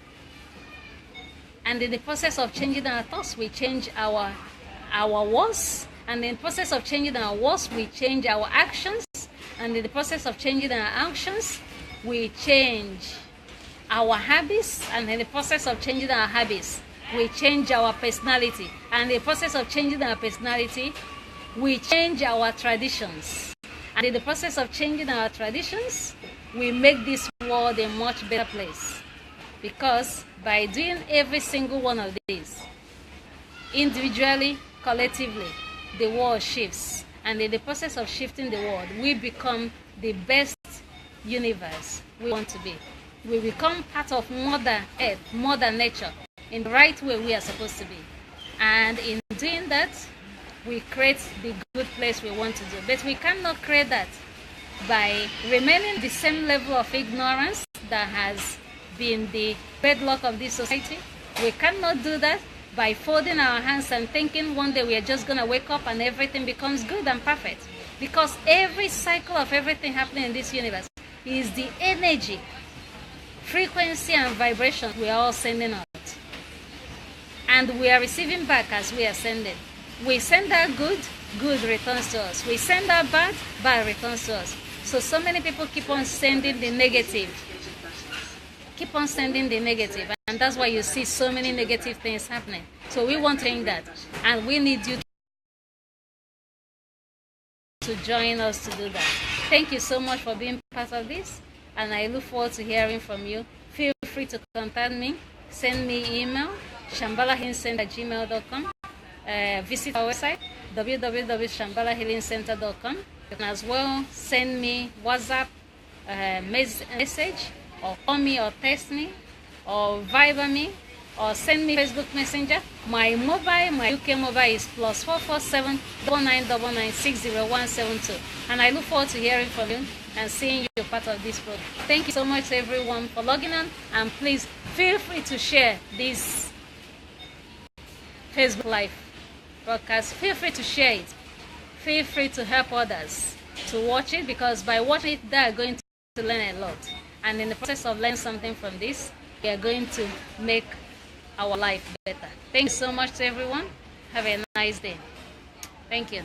And in the process of changing our thoughts, we change our words. And in the process of changing our words, we change our actions. And in the process of changing our actions, we change our habits. And in the process of changing our habits, we change our personality. And in the process of changing our personality, we change our traditions. And in the process of changing our traditions, we make this world a much better place. Because by doing every single one of these, individually, collectively, the world shifts. And in the process of shifting the world, we become the best universe we want to be. We become part of Mother Earth, Mother Nature, in the right way we are supposed to be. And in doing that, we create the good place we want to do. But we cannot create that by remaining the same level of ignorance that has been the bedrock of this society. We cannot do that by folding our hands and thinking one day we are just going to wake up and everything becomes good and perfect. Because every cycle of everything happening in this universe is the energy, frequency and vibration we are all sending out. And we are receiving back as we are sending. We send out good, good returns to us. We send out bad, bad returns to us. So many people keep on sending the negative. Keep on sending the negative. And that's why you see so many negative things happening. So we want to change that. And we need you to join us to do that. Thank you so much for being part of this. And I look forward to hearing from you. Feel free to contact me. Send me email, shambhallahhealingcenter@gmail.com. Visit our website, www.shambhallahhealingcenter.com. You can as well send me WhatsApp message, or call me, or text me, or Viber me, or send me Facebook Messenger. My UK mobile is +447 9999 And I look forward to hearing from you and seeing you part of this program. Thank you so much everyone for logging on, and please feel free to share this Facebook Live broadcast. Feel free to share it. Feel free to help others to watch it, because by watching it, they are going to learn a lot. And in the process of learning something from this, we are going to make our life better. Thank you so much to everyone. Have a nice day. Thank you.